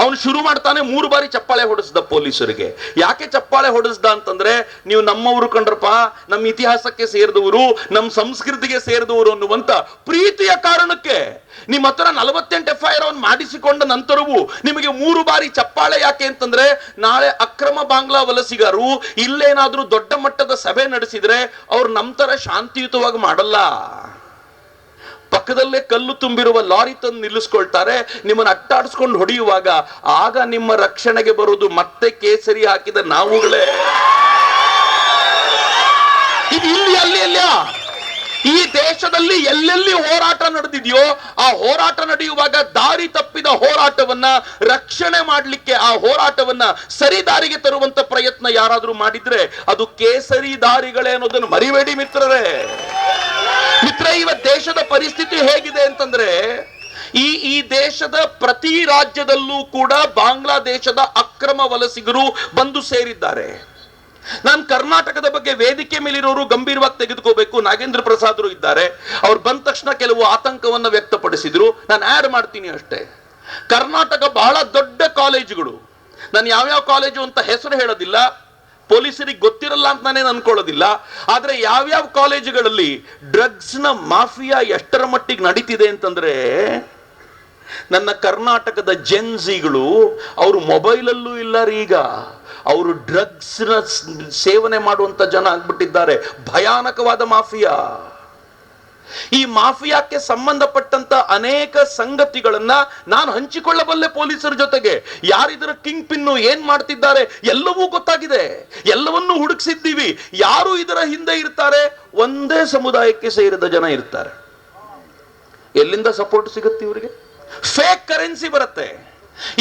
ಅವನು ಶುರು ಮಾಡ್ತಾನೆ 3 ಬಾರಿ ಚಪ್ಪಾಳೆ ಹೊಡೆಸ್ದ ಪೊಲೀಸರಿಗೆ. ಯಾಕೆ ಚಪ್ಪಾಳೆ ಹೊಡೆಸ್ದ ಅಂತಂದ್ರೆ, ನೀವು ನಮ್ಮವರು ಕಂಡ್ರಪ್ಪ, ನಮ್ಮ ಇತಿಹಾಸಕ್ಕೆ ಸೇರಿದವರು, ನಮ್ಮ ಸಂಸ್ಕೃತಿಗೆ ಸೇರಿದವರು ಅನ್ನುವಂತ ಪ್ರೀತಿಯ ಕಾರಣಕ್ಕೆ. ನಿಮ್ಮ ಹತ್ರ 48 FIR ಅವನು ಮಾಡಿಸಿಕೊಂಡ ನಂತರವೂ ನಿಮಗೆ 3 ಬಾರಿ ಚಪ್ಪಾಳೆ ಯಾಕೆ ಅಂತಂದ್ರೆ, ನಾಳೆ ಅಕ್ರಮ ಬಾಂಗ್ಲಾ ವಲಸಿಗರು ಇಲ್ಲೇನಾದ್ರೂ ದೊಡ್ಡ ಮಟ್ಟದ ಸಭೆ ನಡೆಸಿದ್ರೆ ಅವ್ರು ನಮ್ಮ ತರ ಶಾಂತಿಯುತವಾಗಿ ಮಾಡಲ್ಲ. ಪಕ್ಕದಲ್ಲೇ ಕಲ್ಲು ತುಂಬಿರುವ ಲಾರಿ ತಂದು ನಿಲ್ಲಿಸ್ಕೊಳ್ತಾರೆ. ನಿಮ್ಮನ್ನು ಅಟ್ಟಾಡಿಸ್ಕೊಂಡು ಹೊಡೆಯುವಾಗ ಆಗ ನಿಮ್ಮ ರಕ್ಷಣೆಗೆ ಬರುವುದು ಮತ್ತೆ ಕೇಸರಿ ಹಾಕಿದ ನಾವುಗಳೇ. ಇದು ಇಲ್ಲಿ ಅಲ್ಲಿ ಅಲ್ಲ, ಈ ದೇಶದಲ್ಲಿ ಎಲ್ಲೆಲ್ಲಿ ಹೋರಾಟ ನಡೆದಿದೆಯೋ ಆ ಹೋರಾಟ ನಡೆಯುವಾಗ ದಾರಿ ತಪ್ಪಿದ ಹೋರಾಟವನ್ನ ರಕ್ಷಣೆ ಮಾಡಲಿಕ್ಕೆ, ಆ ಹೋರಾಟವನ್ನ ಸರಿದಾರಿಗೆ ತರುವಂತ ಪ್ರಯತ್ನ ಯಾರಾದ್ರೂ ಮಾಡಿದ್ರೆ ಅದು ಕೇಸರಿ ದಾರಿಗಳೇ ಅನ್ನೋದನ್ನು ಮರಿಬೇಡಿ ಮಿತ್ರರೇ. ಮಿತ್ರ, ಇವತ್ತು ದೇಶದ ಪರಿಸ್ಥಿತಿ ಹೇಗಿದೆ ಅಂತಂದ್ರೆ, ಈ ದೇಶದ ಪ್ರತಿ ರಾಜ್ಯದಲ್ಲೂ ಕೂಡ ಬಾಂಗ್ಲಾದೇಶದ ಅಕ್ರಮ ವಲಸಿಗರು ಬಂದು ಸೇರಿದ್ದಾರೆ. ನಾನು ಕರ್ನಾಟಕದ ಬಗ್ಗೆ ವೇದಿಕೆ ಮೇಲಿರೋರು ಗಂಭೀರವಾಗಿ ತೆಗೆದುಕೋಬೇಕು. ನಾಗೇಂದ್ರ ಪ್ರಸಾದರು ಇದ್ದಾರೆ, ಅವ್ರು ಬಂದ ತಕ್ಷಣ ಕೆಲವು ಆತಂಕವನ್ನು ವ್ಯಕ್ತಪಡಿಸಿದ್ರು. ನಾನು ಆಡ್ ಮಾಡ್ತೀನಿ ಅಷ್ಟೇ. ಕರ್ನಾಟಕ ಬಹಳ ದೊಡ್ಡ ಕಾಲೇಜುಗಳು, ನಾನು ಯಾವ್ಯಾವ ಕಾಲೇಜು ಅಂತ ಹೆಸರು ಹೇಳೋದಿಲ್ಲ, ಪೊಲೀಸರಿಗೆ ಗೊತ್ತಿರಲ್ಲ ಅಂತ ನಾನೇನು ಅನ್ಕೊಳ್ಳೋದಿಲ್ಲ. ಆದ್ರೆ ಯಾವ್ಯಾವ ಕಾಲೇಜುಗಳಲ್ಲಿ ಡ್ರಗ್ಸ್ ನ ಮಾಫಿಯಾ ಎಷ್ಟರ ಮಟ್ಟಿಗೆ ನಡೀತಿದೆ ಅಂತಂದ್ರೆ, ನನ್ನ ಕರ್ನಾಟಕದ ಜೆನ್ಸಿಗಳು ಅವರು ಮೊಬೈಲಲ್ಲೂ ಇಲ್ಲ ಈಗ, ಅವರು ಡ್ರಗ್ಸ್ ನ ಸೇವನೆ ಮಾಡುವಂತ ಜನ ಆಗ್ಬಿಟ್ಟಿದ್ದಾರೆ. ಭಯಾನಕವಾದ ಮಾಫಿಯಾ. ಈ ಮಾಫಿಯಾಕ್ಕೆ ಸಂಬಂಧಪಟ್ಟಂತ ಅನೇಕ ಸಂಗತಿಗಳನ್ನ ನಾನು ಹಂಚಿಕೊಳ್ಳಬಲ್ಲೆ ಪೊಲೀಸರ ಜೊತೆಗೆ. ಯಾರಿದರ ಕಿಂಗ್ ಪಿನ್ನು, ಏನ್ ಮಾಡ್ತಿದ್ದಾರೆ ಎಲ್ಲವೂ ಗೊತ್ತಾಗಿದೆ, ಎಲ್ಲವನ್ನೂ ಹುಡುಕಿಸಿದ್ದೀವಿ. ಯಾರು ಇದರ ಹಿಂದೆ ಇರ್ತಾರೆ? ಒಂದೇ ಸಮುದಾಯಕ್ಕೆ ಸೇರಿದ ಜನ ಇರ್ತಾರೆ. ಎಲ್ಲಿಂದ ಸಪೋರ್ಟ್ ಸಿಗುತ್ತೆ ಇವರಿಗೆ? ಫೇಕ್ ಕರೆನ್ಸಿ ಬರುತ್ತೆ.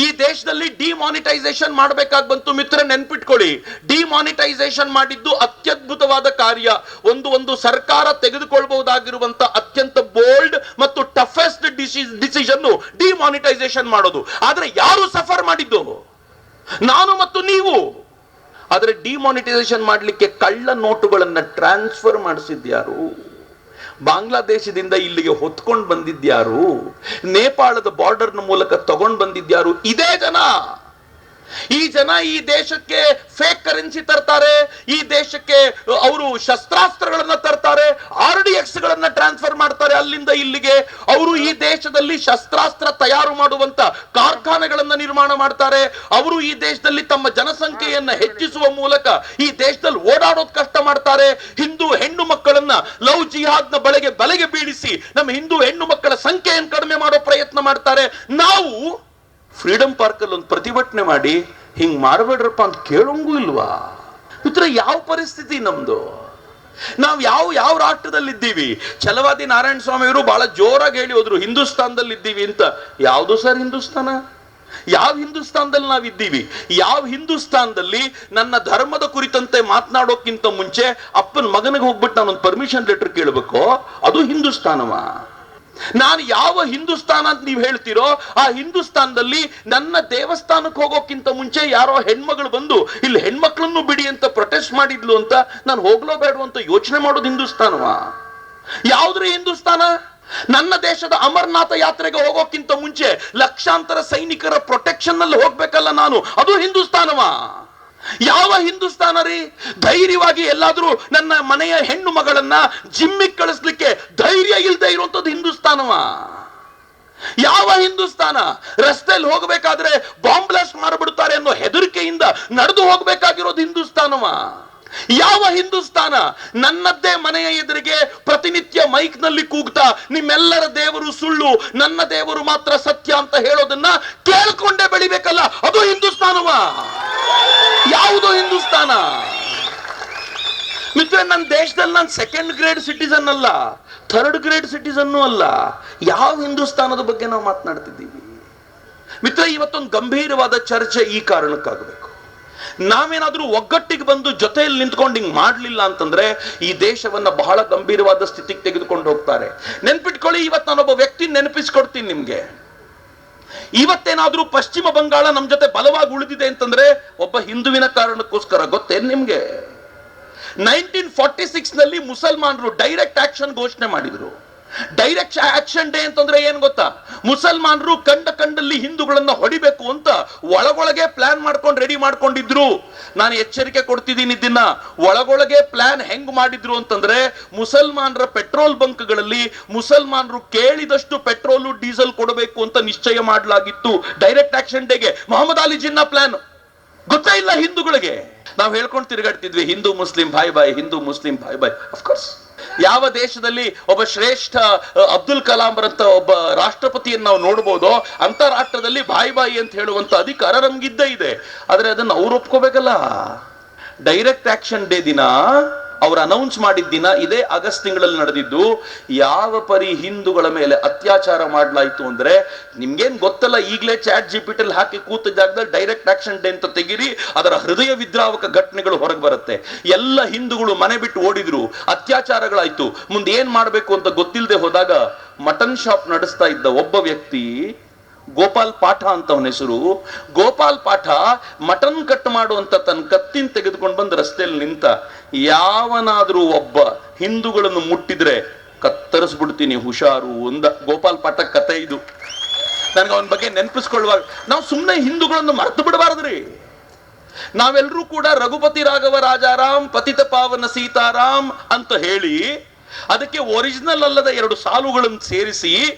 ಈ ದೇಶದಲ್ಲಿ ಡಿಮಾನಿಟೈಸೇಷನ್ ಮಾಡಬೇಕಾಗಿ ಬಂತು ಮಿತ್ರ, ನೆನ್ಪಿಟ್ಕೊಳ್ಳಿ. ಡಿಮಾನಿಟೈಸೇಷನ್ ಮಾಡಿದ್ದು ಅತ್ಯದ್ಭುತವಾದ ಕಾರ್ಯ. ಒಂದು ಸರ್ಕಾರ ತೆಗೆದುಕೊಳ್ಳಬಹುದಾಗಿರುವಂತ ಅತ್ಯಂತ ಬೋಲ್ಡ್ ಮತ್ತು ಟಫೆಸ್ಟ್ ಡಿಸಿಷನ್ ಡಿಮಾನಿಟೈಸೇಷನ್ ಮಾಡೋದು. ಆದ್ರೆ ಯಾರು ಸಫರ್ ಮಾಡಿದ್ದು? ನಾನು ಮತ್ತು ನೀವು. ಆದ್ರೆ ಡಿಮಾನಿಟೈಸೇಷನ್ ಮಾಡಲಿಕ್ಕೆ ಕಳ್ಳ ನೋಟುಗಳನ್ನ ಟ್ರಾನ್ಸ್ಫರ್ ಮಾಡಿಸಿದ್ಯಾರು? ಬಾಂಗ್ಲಾದೇಶದಿಂದ ಇಲ್ಲಿಗೆ ಹೊತ್ಕೊಂಡು ಬಂದಿದ್ಯಾರು? ನೇಪಾಳದ ಬಾರ್ಡರ್ನ ಮೂಲಕ ತಗೊಂಡು ಬಂದಿದ್ಯಾರು? ಇದೇ ಜನ. ಈ ಜನ ಈ ದೇಶಕ್ಕೆ ಫೇಕ್ ಕರೆನ್ಸಿ ತರ್ತಾರೆ, ಈ ದೇಶಕ್ಕೆ ಅವರು ಶಸ್ತ್ರಾಸ್ತ್ರಗಳನ್ನ ತರ್ತಾರೆ, RDX ಗಳನ್ನ ಟ್ರಾನ್ಸ್ಫರ್ ಮಾಡ್ತಾರೆ ಅಲ್ಲಿಂದ ಇಲ್ಲಿಗೆ. ಅವರು ಈ ದೇಶದಲ್ಲಿ ಶಸ್ತ್ರಾಸ್ತ್ರ ತಯಾರು ಮಾಡುವಂತ ಕಾರ್ಖಾನೆಗಳನ್ನ ನಿರ್ಮಾಣ ಮಾಡ್ತಾರೆ. ಅವರು ಈ ದೇಶದಲ್ಲಿ ತಮ್ಮ ಜನಸಂಖ್ಯೆಯನ್ನ ಹೆಚ್ಚಿಸುವ ಮೂಲಕ ಈ ದೇಶದಲ್ಲಿ ಓಡಾಡೋದು ಕಷ್ಟ ಮಾಡ್ತಾರೆ. ಹಿಂದೂ ಹೆಣ್ಣು ಮಕ್ಕಳನ್ನ ಲವ್ ಜಿಹಾದ್ನ ಬಲೆಗೆ ಬೀಳಿಸಿ ನಮ್ಮ ಹಿಂದೂ ಹೆಣ್ಣು ಮಕ್ಕಳ ಸಂಖ್ಯೆಯನ್ನು ಕಡಿಮೆ ಮಾಡೋ ಪ್ರಯತ್ನ ಮಾಡ್ತಾರೆ. ನಾವು ಫ್ರೀಡಂ ಪಾರ್ಕ್ ಅಲ್ಲಿ ಒಂದು ಪ್ರತಿಭಟನೆ ಮಾಡಿ ಹಿಂಗ್ ಮಾಡಬೇಡ್ರಪ್ಪ ಅಂತ ಕೇಳೋಂಗೂ ಇಲ್ವಾ? ಮಿತ್ರ, ಯಾವ ಪರಿಸ್ಥಿತಿ ನಮ್ದು? ನಾವು ಯಾವ ರಾಷ್ಟ್ರದಲ್ಲಿದ್ದೀವಿ? ಛಲವಾದಿ ನಾರಾಯಣ ಸ್ವಾಮಿ ಅವರು ಬಹಳ ಜೋರಾಗಿ ಹೇಳಿ ಹೋದ್ರು, ಹಿಂದೂಸ್ತಾನದಲ್ಲಿ ಇದ್ದೀವಿ ಅಂತ. ಯಾವುದು ಸರ್ ಹಿಂದೂಸ್ತಾನ? ಯಾವ ಹಿಂದೂಸ್ತಾನದಲ್ಲಿ ನಾವಿದ್ದೀವಿ? ಯಾವ ಹಿಂದೂಸ್ತಾನದಲ್ಲಿ ನನ್ನ ಧರ್ಮದ ಕುರಿತಂತೆ ಮಾತನಾಡೋಕ್ಕಿಂತ ಮುಂಚೆ ಅಪ್ಪನ ಮಗನಿಗೆ ಹೋಗ್ಬಿಟ್ಟು ನಾನೊಂದು ಪರ್ಮಿಷನ್ ಲೆಟರ್ ಕೇಳಬೇಕು? ಅದು ಹಿಂದೂಸ್ತಾನವ? ನಾನು ಯಾವ ಹಿಂದೂಸ್ತಾನ ಅಂತ ನೀವು ಹೇಳ್ತೀರೋ ಆ ಹಿಂದೂಸ್ತಾನದಲ್ಲಿ ನನ್ನ ದೇವಸ್ಥಾನಕ್ಕೆ ಹೋಗೋಕ್ಕಿಂತ ಮುಂಚೆ ಯಾರೋ ಹೆಣ್ಮಗಳು ಬಂದು ಇಲ್ಲಿ ಹೆಣ್ಮಕ್ಳನ್ನು ಬಿಡಿ ಅಂತ ಪ್ರೊಟೆಸ್ಟ್ ಮಾಡಿದ್ಲು ಅಂತ ನಾನು ಹೋಗ್ಲೋ ಬೇಡ ಅಂತ ಯೋಚನೆ ಮಾಡೋದು ಹಿಂದೂಸ್ತಾನವ? ಯಾವ್ದ್ರ ಹಿಂದೂಸ್ತಾನ? ನನ್ನ ದೇಶದ ಅಮರನಾಥ ಯಾತ್ರೆಗೆ ಹೋಗೋಕ್ಕಿಂತ ಮುಂಚೆ ಲಕ್ಷಾಂತರ ಸೈನಿಕರ ಪ್ರೊಟೆಕ್ಷನ್ ನಲ್ಲಿ ಹೋಗ್ಬೇಕಲ್ಲ ನಾನು, ಅದು ಹಿಂದೂಸ್ತಾನವ? ಯಾವ ಹಿಂದೂಸ್ತಾನ ರೀ? ಧೈರ್ಯವಾಗಿ ಎಲ್ಲಾದ್ರೂ ನನ್ನ ಮನೆಯ ಹೆಣ್ಣು ಮಗಳನ್ನ ಜಿಮ್ಮಿಗೆ ಕಳಿಸ್ಲಿಕ್ಕೆ ಧೈರ್ಯ ಇಲ್ಲದೆ ಇರುವಂತದ್ದು ಹಿಂದೂಸ್ತಾನವ? ಯಾವ ಹಿಂದೂಸ್ತಾನ? ರಸ್ತೆಯಲ್ಲಿ ಹೋಗಬೇಕಾದ್ರೆ ಬಾಂಬ್ ಬ್ಲಾಸ್ಟ್ ಮಾಡಿಬಿಡ್ತಾರೆ ಅನ್ನೋ ಹೆದರಿಕೆಯಿಂದ ನಡೆದು ಹೋಗಬೇಕಾಗಿರೋದು ಹಿಂದೂಸ್ತಾನವ? ಯಾವ ಹಿಂದೂಸ್ತಾನ ನನ್ನದ್ದೇ ಮನೆಯ ಎದುರಿಗೆ ಪ್ರತಿನಿತ್ಯ ಮೈಕ್ ನಲ್ಲಿ ಕೂಗ್ತಾ ನಿಮ್ಮೆಲ್ಲರ ದೇವರು ಸುಳ್ಳು, ನನ್ನ ದೇವರು ಮಾತ್ರ ಸತ್ಯ ಅಂತ ಹೇಳೋದನ್ನ ಕೇಳ್ಕೊಂಡೇ ಬೆಳಿಬೇಕಲ್ಲ? ಅದು ಹಿಂದೂಸ್ತಾನವ? ಯಾವುದು ಹಿಂದೂಸ್ತಾನ? ಮಿತ್ರ, ನನ್ನ ದೇಶದಲ್ಲಿ ನಾನು ಸೆಕೆಂಡ್ ಗ್ರೇಡ್ ಸಿಟಿಸನ್ ಅಲ್ಲ, ಥರ್ಡ್ ಗ್ರೇಡ್ ಸಿಟಿಸನ್ ಅಲ್ಲ. ಯಾವ ಹಿಂದೂಸ್ತಾನದ ಬಗ್ಗೆ ನಾವು ಮಾತನಾಡ್ತಿದ್ದೀವಿ? ಮಿತ್ರ, ಇವತ್ತೊಂದು ಗಂಭೀರವಾದ ಚರ್ಚೆ ಈ ಕಾರಣಕ್ಕಾಗಬೇಕು. ನಾವೇನಾದ್ರೂ ಒಗ್ಗಟ್ಟಿಗೆ ಬಂದು ಜೊತೆಯಲ್ಲಿ ನಿಂತ್ಕೊಂಡು ಹಿಂಗ್ ಮಾಡ್ಲಿಲ್ಲ ಅಂತಂದ್ರೆ ಈ ದೇಶವನ್ನ ಬಹಳ ಗಂಭೀರವಾದ ಸ್ಥಿತಿಗೆ ತೆಗೆದುಕೊಂಡು ಹೋಗ್ತಾರೆ. ನೆನ್ಪಿಟ್ಕೊಳ್ಳಿ, ಇವತ್ತು ನಾನೊಬ್ಬ ವ್ಯಕ್ತಿ ನೆನಪಿಸ್ಕೊಡ್ತೀನಿ ನಿಮ್ಗೆ. ಇವತ್ತೇನಾದ್ರೂ ಪಶ್ಚಿಮ ಬಂಗಾಳ ನಮ್ ಜೊತೆ ಬಲವಾಗಿ ಉಳಿದಿದೆ ಅಂತಂದ್ರೆ ಒಬ್ಬ ಹಿಂದುವಿನ ಕಾರಣಕ್ಕೋಸ್ಕರ. ಗೊತ್ತೇನ್ ನಿಮ್ಗೆ? 1946 ನಲ್ಲಿ ಮುಸಲ್ಮಾನರು ಡೈರೆಕ್ಟ್ ಆಕ್ಷನ್ ಘೋಷಣೆ ಮಾಡಿದ್ರು. ಡೈರೆಕ್ಟ್ ಆಕ್ಷನ್ ಡೇ ಅಂತಂದ್ರೆ ಏನ್ ಗೊತ್ತಾ? ಮುಸಲ್ಮಾನರು ಕಂಡಲ್ಲಿ ಹಿಂದೂಗಳನ್ನ ಹೊಡಿಬೇಕು ಅಂತ ಒಳಗೊಳಗೆ ಪ್ಲಾನ್ ಮಾಡ್ಕೊಂಡು ರೆಡಿ ಮಾಡ್ಕೊಂಡಿದ್ರು. ನಾನು ಎಚ್ಚರಿಕೆ ಕೊಡ್ತಿದ್ದೀನಿ, ಇದನ್ನ ಒಳಗೊಳಗೆ ಪ್ಲಾನ್ ಹೆಂಗ್ ಮಾಡಿದ್ರು ಅಂತಂದ್ರೆ, ಮುಸಲ್ಮಾನರ ಪೆಟ್ರೋಲ್ ಬಂಕ್ಗಳಲ್ಲಿ ಮುಸಲ್ಮಾನರು ಕೇಳಿದಷ್ಟು ಪೆಟ್ರೋಲು ಡೀಸೆಲ್ ಕೊಡಬೇಕು ಅಂತ ನಿಶ್ಚಯ ಮಾಡಲಾಗಿತ್ತು. ಡೈರೆಕ್ಟ್ ಆಕ್ಷನ್ ಡೇಗೆ ಮೊಹಮ್ಮದ್ ಅಲಿ ಜಿನ್ನಾ ಪ್ಲಾನ್. ಗೊತ್ತೇ ಇಲ್ಲ ಹಿಂದೂಗಳಿಗೆ. ನಾವು ಹೇಳ್ಕೊಂಡು ತಿರುಗಾಡ್ತಿದ್ವಿ, ಹಿಂದೂ ಮುಸ್ಲಿಂ ಭಾಯ್ ಬಾಯ್, ಹಿಂದೂ ಮುಸ್ಲಿಂ ಭಾಯ್ ಬಾಯ್. ಅಫ್ಕೋರ್ಸ್, ಯಾವ ದೇಶದಲ್ಲಿ ಒಬ್ಬ ಶ್ರೇಷ್ಠ ಅಬ್ದುಲ್ ಕಲಾಂ ಅಂತ ಒಬ್ಬ ರಾಷ್ಟ್ರಪತಿಯನ್ನು ನಾವು ನೋಡ್ಬೋದೋ ಅಂತಾರಾಷ್ಟ್ರದಲ್ಲಿ ಬಾಯಿ ಬಾಯಿ ಅಂತ ಹೇಳುವಂತ ಅಧಿಕಾರ ನಮ್ಗಿದ್ದೇ ಇದೆ. ಆದ್ರೆ ಅದನ್ನ ಅವ್ರು ಒಪ್ಕೋಬೇಕಲ್ಲ. ಡೈರೆಕ್ಟ್ ಆಕ್ಷನ್ ಡೇ ದಿನ ಅವ್ರು ಅನೌನ್ಸ್ ಮಾಡಿದ ದಿನ ಇದೇ ಆಗಸ್ಟ್ ತಿಂಗಳಲ್ಲಿ ನಡೆದಿದ್ದು. ಯಾವ ಪರಿ ಹಿಂದೂಗಳ ಮೇಲೆ ಅತ್ಯಾಚಾರ ಮಾಡಲಾಯಿತು ಅಂದ್ರೆ ನಿಮ್ಗೇನ್ ಗೊತ್ತಲ್ಲ. ಈಗಲೇ ಚಾಟ್ ಜಿಪಿಟಿ ಹಾಕಿ ಕೂತ ಜಾಗದಲ್ಲಿ ಡೈರೆಕ್ಟ್ ಆಕ್ಷನ್ ಡೇ ಅಂತ ತೆಗೀರಿ, ಅದರ ಹೃದಯ ವಿದ್ರಾವಕ ಘಟನೆಗಳು ಹೊರಗೆ ಬರುತ್ತೆ. ಎಲ್ಲ ಹಿಂದೂಗಳು ಮನೆ ಬಿಟ್ಟು ಓಡಿದ್ರು, ಅತ್ಯಾಚಾರಗಳಾಯ್ತು. ಮುಂದೆ ಏನ್ ಮಾಡ್ಬೇಕು ಅಂತ ಗೊತ್ತಿಲ್ಲದೆ ಹೋದಾಗ ಮಟನ್ ಶಾಪ್ ನಡೆಸ್ತಾ ಇದ್ದ ಒಬ್ಬ ವ್ಯಕ್ತಿ, ಗೋಪಾಲ್ ಪಾಠ ಅಂತ ಅವನ ಹೆಸರು, ಗೋಪಾಲ್ ಪಾಠ ಮಟನ್ ಕಟ್ ಮಾಡುವಂತ ತನ್ನ ಕತ್ತಿನ ತೆಗೆದುಕೊಂಡು ಬಂದು ರಸ್ತೆಯಲ್ಲಿ ನಿಂತ. ಯಾವನಾದ್ರೂ ಒಬ್ಬ ಹಿಂದೂಗಳನ್ನು ಮುಟ್ಟಿದ್ರೆ ಕತ್ತರಿಸ್ಬಿಡ್ತೀನಿ ಹುಷಾರು ಒಂದ. ಗೋಪಾಲ್ ಪಾಠ ಕತೆ ಇದು. ನನಗೆ ಅವನ ಬಗ್ಗೆ ನೆನಪಿಸ್ಕೊಳ್ಳುವಾಗ ನಾವು ಸುಮ್ಮನೆ ಹಿಂದೂಗಳನ್ನು ಮರೆತು ಬಿಡಬಾರದ್ರಿ. ನಾವೆಲ್ಲರೂ ಕೂಡ ರಘುಪತಿ ರಾಘವ ರಾಜಾರಾಮ್ ಪತಿತ ಪಾವನ ಸೀತಾರಾಮ್ ಅಂತ ಹೇಳಿ ಅದಕ್ಕೆ ಒರಿಜಿನಲ್ ಅಲ್ಲದ 2 ಸಾಲುಗಳನ್ನು ಸೇರಿಸಿ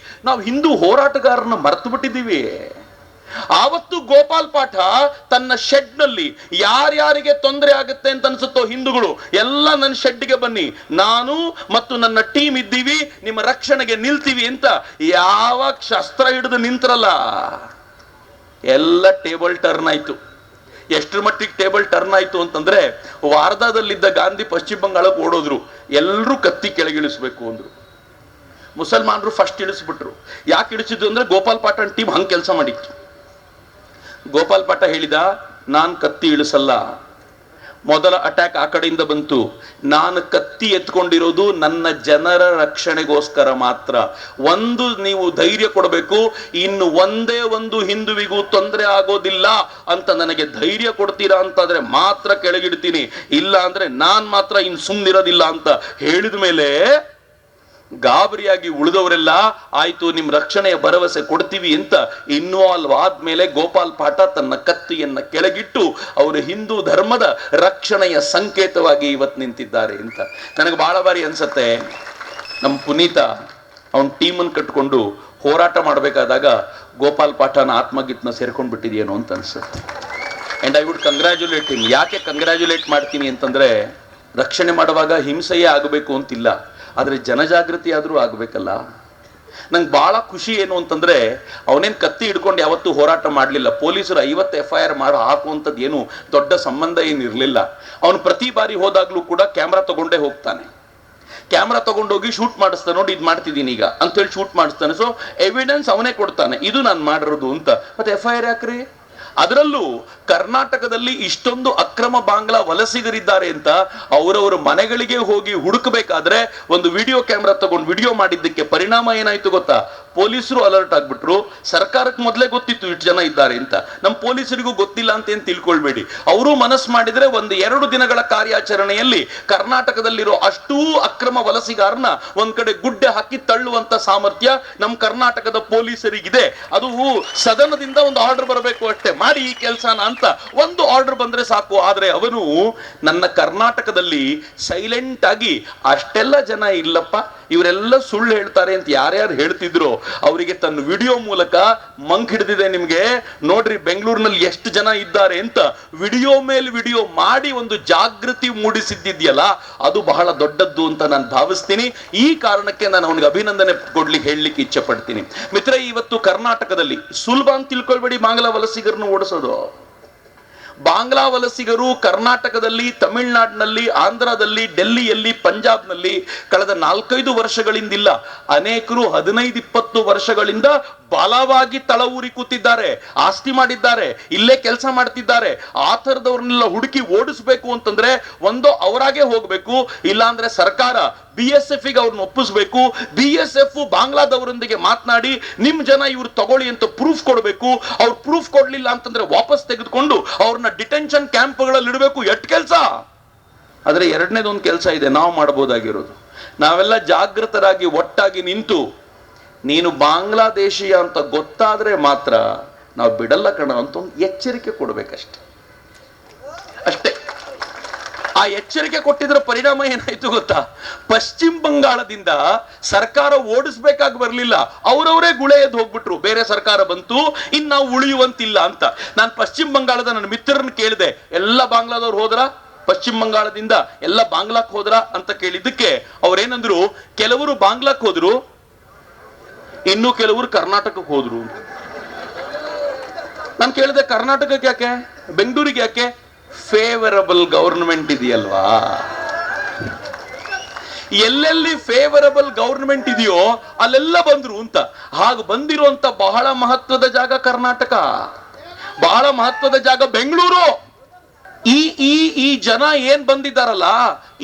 ನಾವು ಹಿಂದೂ ಹೋರಾಟಗಾರರನ್ನ ಮರೆತು ಬಿಟ್ಟಿದ್ದೀವಿ. ಆವತ್ತು ಗೋಪಾಲ್ ಪಾಠ ತನ್ನ ಶೆಡ್ ನಲ್ಲಿ ಯಾರ್ಯಾರಿಗೆ ತೊಂದರೆ ಆಗುತ್ತೆ ಅಂತ ಅನ್ಸುತ್ತೋ ಹಿಂದೂಗಳು ಎಲ್ಲ ನನ್ನ ಶೆಡ್ಗೆ ಬನ್ನಿ, ನಾನು ಮತ್ತು ನನ್ನ ಟೀಮ್ ಇದ್ದೀವಿ, ನಿಮ್ಮ ರಕ್ಷಣೆಗೆ ನಿಲ್ತೀವಿ ಅಂತ ಯಾವಾಗ ಶಸ್ತ್ರ ಹಿಡಿದು ನಿಂತ್ರಲ್ಲ, ಎಲ್ಲ ಟೇಬಲ್ ಟರ್ನ್ ಆಯ್ತು. ಎಷ್ಟರ ಮಟ್ಟಿಗೆ ಟೇಬಲ್ ಟರ್ನ್ ಆಯ್ತು ಅಂತಂದ್ರೆ, ವಾರದಾದಲ್ಲಿದ್ದ ಗಾಂಧಿ ಪಶ್ಚಿಮ ಬಂಗಾಳಕ್ಕೆ ಓಡೋದ್ರು. ಎಲ್ಲರೂ ಕತ್ತಿ ಕೆಳಗಿಳಿಸ್ಬೇಕು ಅಂದ್ರು. ಮುಸಲ್ಮಾನರು ಫಸ್ಟ್ ಇಳಿಸ್ಬಿಟ್ರು. ಯಾಕೆ ಇಳಿಸಿದ್ರು ಅಂದ್ರೆ ಗೋಪಾಲ್ ಪಾಟನ್ ಟೀಮ್ ಹಂಗೆ ಕೆಲಸ ಮಾಡಿತ್ತು. ಗೋಪಾಲ್ ಪಾಟ ಹೇಳಿದ, ನಾನ್ ಕತ್ತಿ ಇಳಿಸಲ್ಲ. ಮೊದಲ ಅಟ್ಯಾಕ್ ಆ ಕಡೆಯಿಂದ ಬಂತು. ನಾನು ಕತ್ತಿ ಎತ್ಕೊಂಡಿರೋದು ನನ್ನ ಜನರ ರಕ್ಷಣೆಗೋಸ್ಕರ ಮಾತ್ರ. ಒಂದು ನೀವು ಧೈರ್ಯ ಕೊಡಬೇಕು, ಇನ್ನು ಒಂದೇ ಒಂದು ಹಿಂದುವಿಗೂ ತೊಂದರೆ ಆಗೋದಿಲ್ಲ ಅಂತ ನನಗೆ ಧೈರ್ಯ ಕೊಡ್ತೀರಾ ಅಂತಾದ್ರೆ ಮಾತ್ರ ಕೆಳಗಿಡ್ತೀನಿ, ಇಲ್ಲ ಅಂದ್ರೆ ನಾನ್ ಮಾತ್ರ ಇನ್ನು ಸುಮ್ಮನಿರೋದಿಲ್ಲ ಅಂತ ಹೇಳಿದ ಮೇಲೆ ಗಾಬರಿಯಾಗಿ ಉಳಿದವರೆಲ್ಲ ಆಯ್ತು ನಿಮ್ ರಕ್ಷಣೆಯ ಭರವಸೆ ಕೊಡ್ತೀವಿ ಅಂತ ಇನ್ವಾಲ್ವ್ ಆದ್ಮೇಲೆ ಗೋಪಾಲ್ ಪಾಠ ತನ್ನ ಕತ್ತಿಯನ್ನ ಕೆಳಗಿಟ್ಟು ಅವರು ಹಿಂದೂ ಧರ್ಮದ ರಕ್ಷಣೆಯ ಸಂಕೇತವಾಗಿ ಇವತ್ತು ನಿಂತಿದ್ದಾರೆ ಅಂತ. ನನಗೆ ಬಹಳ ಬಾರಿ ಅನ್ಸತ್ತೆ, ನಮ್ಮ ಪುನೀತ ಅವನ್ ಟೀಮನ್ನು ಕಟ್ಕೊಂಡು ಹೋರಾಟ ಮಾಡಬೇಕಾದಾಗ ಗೋಪಾಲ್ ಪಾಠನ ಆತ್ಮಗೀತನ ಸೇರ್ಕೊಂಡ್ ಬಿಟ್ಟಿದೆಯೇನೋ ಅಂತ ಅನ್ಸುತ್ತೆ. And I would congratulate him. ಯಾಕೆ ಕಂಗ್ರ್ಯಾಚುಲೇಟ್ ಮಾಡ್ತೀನಿ ಅಂತಂದ್ರೆ, ರಕ್ಷಣೆ ಮಾಡುವಾಗ ಹಿಂಸೆಯೇ ಆಗಬೇಕು ಅಂತಿಲ್ಲ, ಆದ್ರೆ ಜನಜಾಗೃತಿ ಆದ್ರೂ ಆಗ್ಬೇಕಲ್ಲ. ನಂಗೆ ಬಹಳ ಖುಷಿ ಏನು ಅಂತಂದ್ರೆ, ಅವನೇನ್ ಕತ್ತಿ ಹಿಡ್ಕೊಂಡು ಯಾವತ್ತೂ ಹೋರಾಟ ಮಾಡ್ಲಿಲ್ಲ. ಪೊಲೀಸರು 50 FIR ಮಾಡೋ ಹಾಕುವಂಥದ್ದು ಏನು ದೊಡ್ಡ ಸಂಬಂಧ ಏನಿರ್ಲಿಲ್ಲ. ಅವನು ಪ್ರತಿ ಬಾರಿ ಹೋದಾಗ್ಲೂ ಕೂಡ ಕ್ಯಾಮ್ರಾ ತಗೊಂಡೇ ಹೋಗ್ತಾನೆ. ಕ್ಯಾಮ್ರಾ ತಗೊಂಡೋಗಿ ಶೂಟ್ ಮಾಡಿಸ್ತಾನೆ, ನೋಡಿ ಇದು ಮಾಡ್ತಿದ್ದೀನಿ ಈಗ ಅಂತೇಳಿ ಶೂಟ್ ಮಾಡಿಸ್ತಾನೆ. ಸೊ ಎವಿಡೆನ್ಸ್ ಅವನೇ ಕೊಡ್ತಾನೆ, ಇದು ನಾನು ಮಾಡಿರೋದು ಅಂತ. ಮತ್ತೆ FIR ಯಾಕ್ರಿ? ಅದರಲ್ಲೂ ಕರ್ನಾಟಕದಲ್ಲಿ ಇಷ್ಟೊಂದು ಅಕ್ರಮ ಬಾಂಗ್ಲಾ ವಲಸಿಗರಿದ್ದಾರೆ ಅಂತ ಅವರವರ ಮನೆಗಳಿಗೆ ಹೋಗಿ ಹುಡುಕಬೇಕಾದ್ರೆ ಒಂದು ವಿಡಿಯೋ ಕ್ಯಾಮ್ರಾ ತಗೊಂಡು ವಿಡಿಯೋ ಮಾಡಿದ್ದಕ್ಕೆ ಪರಿಣಾಮ ಏನಾಯ್ತು ಗೊತ್ತಾ? ಪೊಲೀಸರು ಅಲರ್ಟ್ ಆಗ್ಬಿಟ್ರು. ಸರ್ಕಾರಕ್ಕೆ ಮೊದಲೇ ಗೊತ್ತಿತ್ತು ಇಷ್ಟು ಜನ ಇದ್ದಾರೆ ಅಂತ, ನಮ್ಮ ಪೊಲೀಸರಿಗೂ ಗೊತ್ತಿಲ್ಲ ಅಂತ ಏನ್ ತಿಳ್ಕೊಳ್ಬೇಡಿ. ಅವರು ಮನಸ್ಸು ಮಾಡಿದ್ರೆ 1-2 ದಿನಗಳ ಕಾರ್ಯಾಚರಣೆಯಲ್ಲಿ ಕರ್ನಾಟಕದಲ್ಲಿರೋ ಅಷ್ಟೂ ಅಕ್ರಮ ವಲಸಿಗಾರನ ಒಂದ್ ಕಡೆ ಗುಡ್ಡೆ ಹಾಕಿ ತಳ್ಳುವಂತ ಸಾಮರ್ಥ್ಯ ನಮ್ಮ ಕರ್ನಾಟಕದ ಪೊಲೀಸರಿಗಿದೆ. ಅದು ಸದನದಿಂದ ಒಂದು ಆರ್ಡರ್ ಬರಬೇಕು ಅಷ್ಟೇ, ಮಾಡಿ ಈ ಕೆಲಸನ ಅಂತ ಒಂದು ಆರ್ಡರ್ ಬಂದ್ರೆ ಸಾಕು. ಆದ್ರೆ ಅವನು ನನ್ನ ಕರ್ನಾಟಕದಲ್ಲಿ ಸೈಲೆಂಟ್ ಆಗಿ ಅಷ್ಟೆಲ್ಲ ಜನ ಇಲ್ಲಪ್ಪ, ಇವರೆಲ್ಲ ಸುಳ್ಳು ಹೇಳ್ತಾರೆ ಅಂತ ಯಾರ್ಯಾರು ಹೇಳ್ತಿದ್ರು ಅವರಿಗೆ ತನ್ನ ವಿಡಿಯೋ ಮೂಲಕ ಮಂಕ್ ಹಿಡಿದಿದೆ. ನಿಮ್ಗೆ ನೋಡ್ರಿ ಬೆಂಗಳೂರಿನಲ್ಲಿ ಎಷ್ಟು ಜನ ಇದ್ದಾರೆ ಅಂತ ವಿಡಿಯೋ ಮೇಲೆ ವಿಡಿಯೋ ಮಾಡಿ ಒಂದು ಜಾಗೃತಿ ಮೂಡಿಸಿದ್ದಿದೆಯಲ್ಲ, ಅದು ಬಹಳ ದೊಡ್ಡದ್ದು ಅಂತ ನಾನು ಭಾವಿಸ್ತೀನಿ. ಈ ಕಾರಣಕ್ಕೆ ನಾನು ಅವನಿಗೆ ಅಭಿನಂದನೆ ಕೊಡ್ಲಿಕ್ಕೆ ಹೇಳಲಿಕ್ಕೆ ಇಚ್ಛೆ ಪಡ್ತೀನಿ. ಮಿತ್ರ, ಇವತ್ತು ಕರ್ನಾಟಕದಲ್ಲಿ ಸುಲಭ ಅಂತ ತಿಳ್ಕೊಳ್ಬೇಡಿ ಬಾಂಗ್ಲಾ ವಲಸಿಗರನ್ನು ಓಡಿಸೋದು. ಬಾಂಗ್ಲಾ ವಲಸಿಗರು ಕರ್ನಾಟಕದಲ್ಲಿ, ತಮಿಳುನಾಡಿನಲ್ಲಿ, ಆಂಧ್ರದಲ್ಲಿ, ಡೆಲ್ಲಿಯಲ್ಲಿ, ಪಂಜಾಬ್ನಲ್ಲಿ ಕಳೆದ 4-5 ವರ್ಷಗಳಿಂದಿಲ್ಲ, ಅನೇಕರು 15-20 ವರ್ಷಗಳಿಂದ ಬಲವಾಗಿ ತಳವೂರಿ ಕೂತಿದ್ದಾರೆ, ಆಸ್ತಿ ಮಾಡಿದ್ದಾರೆ, ಇಲ್ಲೇ ಕೆಲಸ ಮಾಡ್ತಿದ್ದಾರೆ. ಆ ಥರದವ್ರನ್ನೆಲ್ಲ ಹುಡುಕಿ ಓಡಿಸ್ಬೇಕು ಅಂತಂದ್ರೆ ಒಂದು ಅವರಾಗೆ ಹೋಗ್ಬೇಕು, ಇಲ್ಲಾಂದ್ರೆ ಸರ್ಕಾರ BSF ಗೆ ಅವ್ರನ್ನ ಒಪ್ಪಿಸ್ಬೇಕು. BSF ಬಾಂಗ್ಲಾದವರೊಂದಿಗೆ ಮಾತನಾಡಿ ನಿಮ್ ಜನ ಇವ್ರು ತಗೊಳ್ಳಿ ಅಂತ ಪ್ರೂಫ್ ಕೊಡಬೇಕು. ಅವ್ರು ಪ್ರೂಫ್ ಕೊಡ್ಲಿಲ್ಲ ಅಂತಂದ್ರೆ ವಾಪಸ್ ತೆಗೆದುಕೊಂಡು ಅವ್ರನ್ನ ಡಿಟೆನ್ಷನ್ ಕ್ಯಾಂಪ್ಗಳಲ್ಲಿ ಇಡಬೇಕು. ಎಟ್ ಕೆಲಸ. ಆದ್ರೆ ಎರಡನೇದೊಂದು ಕೆಲಸ ಇದೆ ನಾವು ಮಾಡಬಹುದಾಗಿರೋದು. ನಾವೆಲ್ಲ ಜಾಗೃತರಾಗಿ ಒಟ್ಟಾಗಿ ನಿಂತು ನೀನು ಬಾಂಗ್ಲಾದೇಶೀಯ ಅಂತ ಗೊತ್ತಾದ್ರೆ ಮಾತ್ರ ನಾವು ಬಿಡಲ್ಲ ಕಣ ಅಂತ ಒಂದು ಎಚ್ಚರಿಕೆ ಕೊಡ್ಬೇಕಷ್ಟೆ, ಅಷ್ಟೇ. ಆ ಎಚ್ಚರಿಕೆ ಕೊಟ್ಟಿದ್ರ ಪರಿಣಾಮ ಏನಾಯ್ತು ಗೊತ್ತಾ? ಪಶ್ಚಿಮ ಬಂಗಾಳದಿಂದ ಸರ್ಕಾರ ಓಡಿಸ್ಬೇಕಾಗಿ ಬರ್ಲಿಲ್ಲ, ಅವರವರೇ ಗುಳೆ ಎದ್ದು ಹೋಗ್ಬಿಟ್ರು. ಬೇರೆ ಸರ್ಕಾರ ಬಂತು, ಇನ್ನು ನಾವು ಉಳಿಯುವಂತಿಲ್ಲ ಅಂತ. ನಾನು ಪಶ್ಚಿಮ ಬಂಗಾಳದ ನನ್ನ ಮಿತ್ರರನ್ನು ಕೇಳಿದೆ, ಎಲ್ಲ ಬಾಂಗ್ಲಾದವ್ರು ಹೋದ್ರ, ಪಶ್ಚಿಮ ಬಂಗಾಳದಿಂದ ಎಲ್ಲ ಬಾಂಗ್ಲಾಕ್ ಹೋದ್ರ ಅಂತ ಕೇಳಿದ್ದಕ್ಕೆ ಅವ್ರೇನಂದ್ರು, ಕೆಲವರು ಬಾಂಗ್ಲಾಕ್ ಹೋದ್ರು, ಇನ್ನು ಕೆಲವರು ಕರ್ನಾಟಕಕ್ಕೆ ಹೋದ್ರು. ನಾನು ಕೇಳಿದೆ, ಕರ್ನಾಟಕಕ್ಕೆ ಯಾಕೆ, ಬೆಂಗಳೂರಿಗೆ ಯಾಕೆ? ಫೇವರಬಲ್ ಗವರ್ನಮೆಂಟ್ ಇದೆಯಲ್ವಾ. ಎಲ್ಲೆಲ್ಲಿ ಫೇವರಬಲ್ ಗವರ್ನಮೆಂಟ್ ಇದೆಯೋ ಅಲ್ಲೆಲ್ಲ ಬಂದ್ರು ಅಂತ. ಹಾಗೆ ಬಂದಿರುವಂತ ಬಹಳ ಮಹತ್ವದ ಜಾಗ ಕರ್ನಾಟಕ, ಬಹಳ ಮಹತ್ವದ ಜಾಗ ಬೆಂಗಳೂರು. ಈ ಜನ ಏನ್ ಬಂದಿದ್ದಾರಲ್ಲ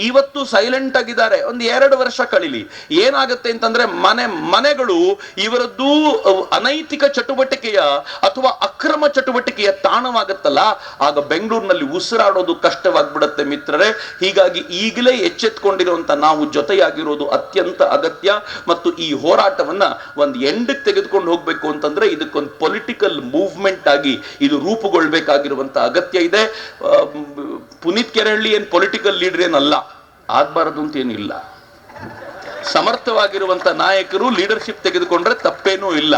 ಇವತ್ತು ಸೈಲೆಂಟ್ ಆಗಿದ್ದಾರೆ. ಒಂದು 2 ವರ್ಷ ಕಳಿಲಿ, ಏನಾಗುತ್ತೆ ಅಂತಂದ್ರೆ ಮನೆಗಳು ಇವರದ್ದು ಅನೈತಿಕ ಚಟುವಟಿಕೆಯ ಅಥವಾ ಅಕ್ರಮ ಚಟುವಟಿಕೆಯ ತಾಣವಾಗುತ್ತಲ್ಲ, ಆಗ ಬೆಂಗಳೂರಿನಲ್ಲಿ ಉಸಿರಾಡೋದು ಕಷ್ಟವಾಗ್ಬಿಡತ್ತೆ ಮಿತ್ರರೇ. ಹೀಗಾಗಿ ಈಗಲೇ ಎಚ್ಚೆತ್ಕೊಂಡಿರುವಂತ ನಾವು ಜೊತೆಯಾಗಿರೋದು ಅತ್ಯಂತ ಅಗತ್ಯ. ಮತ್ತು ಈ ಹೋರಾಟವನ್ನ ಒಂದು ಎಂಡಿಗೆ ತೆಗೆದುಕೊಂಡು ಹೋಗ್ಬೇಕು ಅಂತಂದ್ರೆ ಇದಕ್ಕೊಂದು ಪೊಲಿಟಿಕಲ್ ಮೂವ್ಮೆಂಟ್ ಆಗಿ ಇದು ರೂಪುಗೊಳ್ಬೇಕಾಗಿರುವಂತ ಅಗತ್ಯ ಇದೆ. ಪುನೀತ್ ಕೆರಹಳ್ಳಿ ಏನ್ ಪೊಲಿಟಿಕಲ್ ಲೀಡರ್ ಏನಲ್ಲ, ಆಗ್ಬಾರದು ಅಂತ ಏನಿಲ್ಲ. ಸಮರ್ಥವಾಗಿರುವಂತ ನಾಯಕರು ಲೀಡರ್ಶಿಪ್ ತೆಗೆದುಕೊಂಡ್ರೆ ತಪ್ಪೇನೂ ಇಲ್ಲ.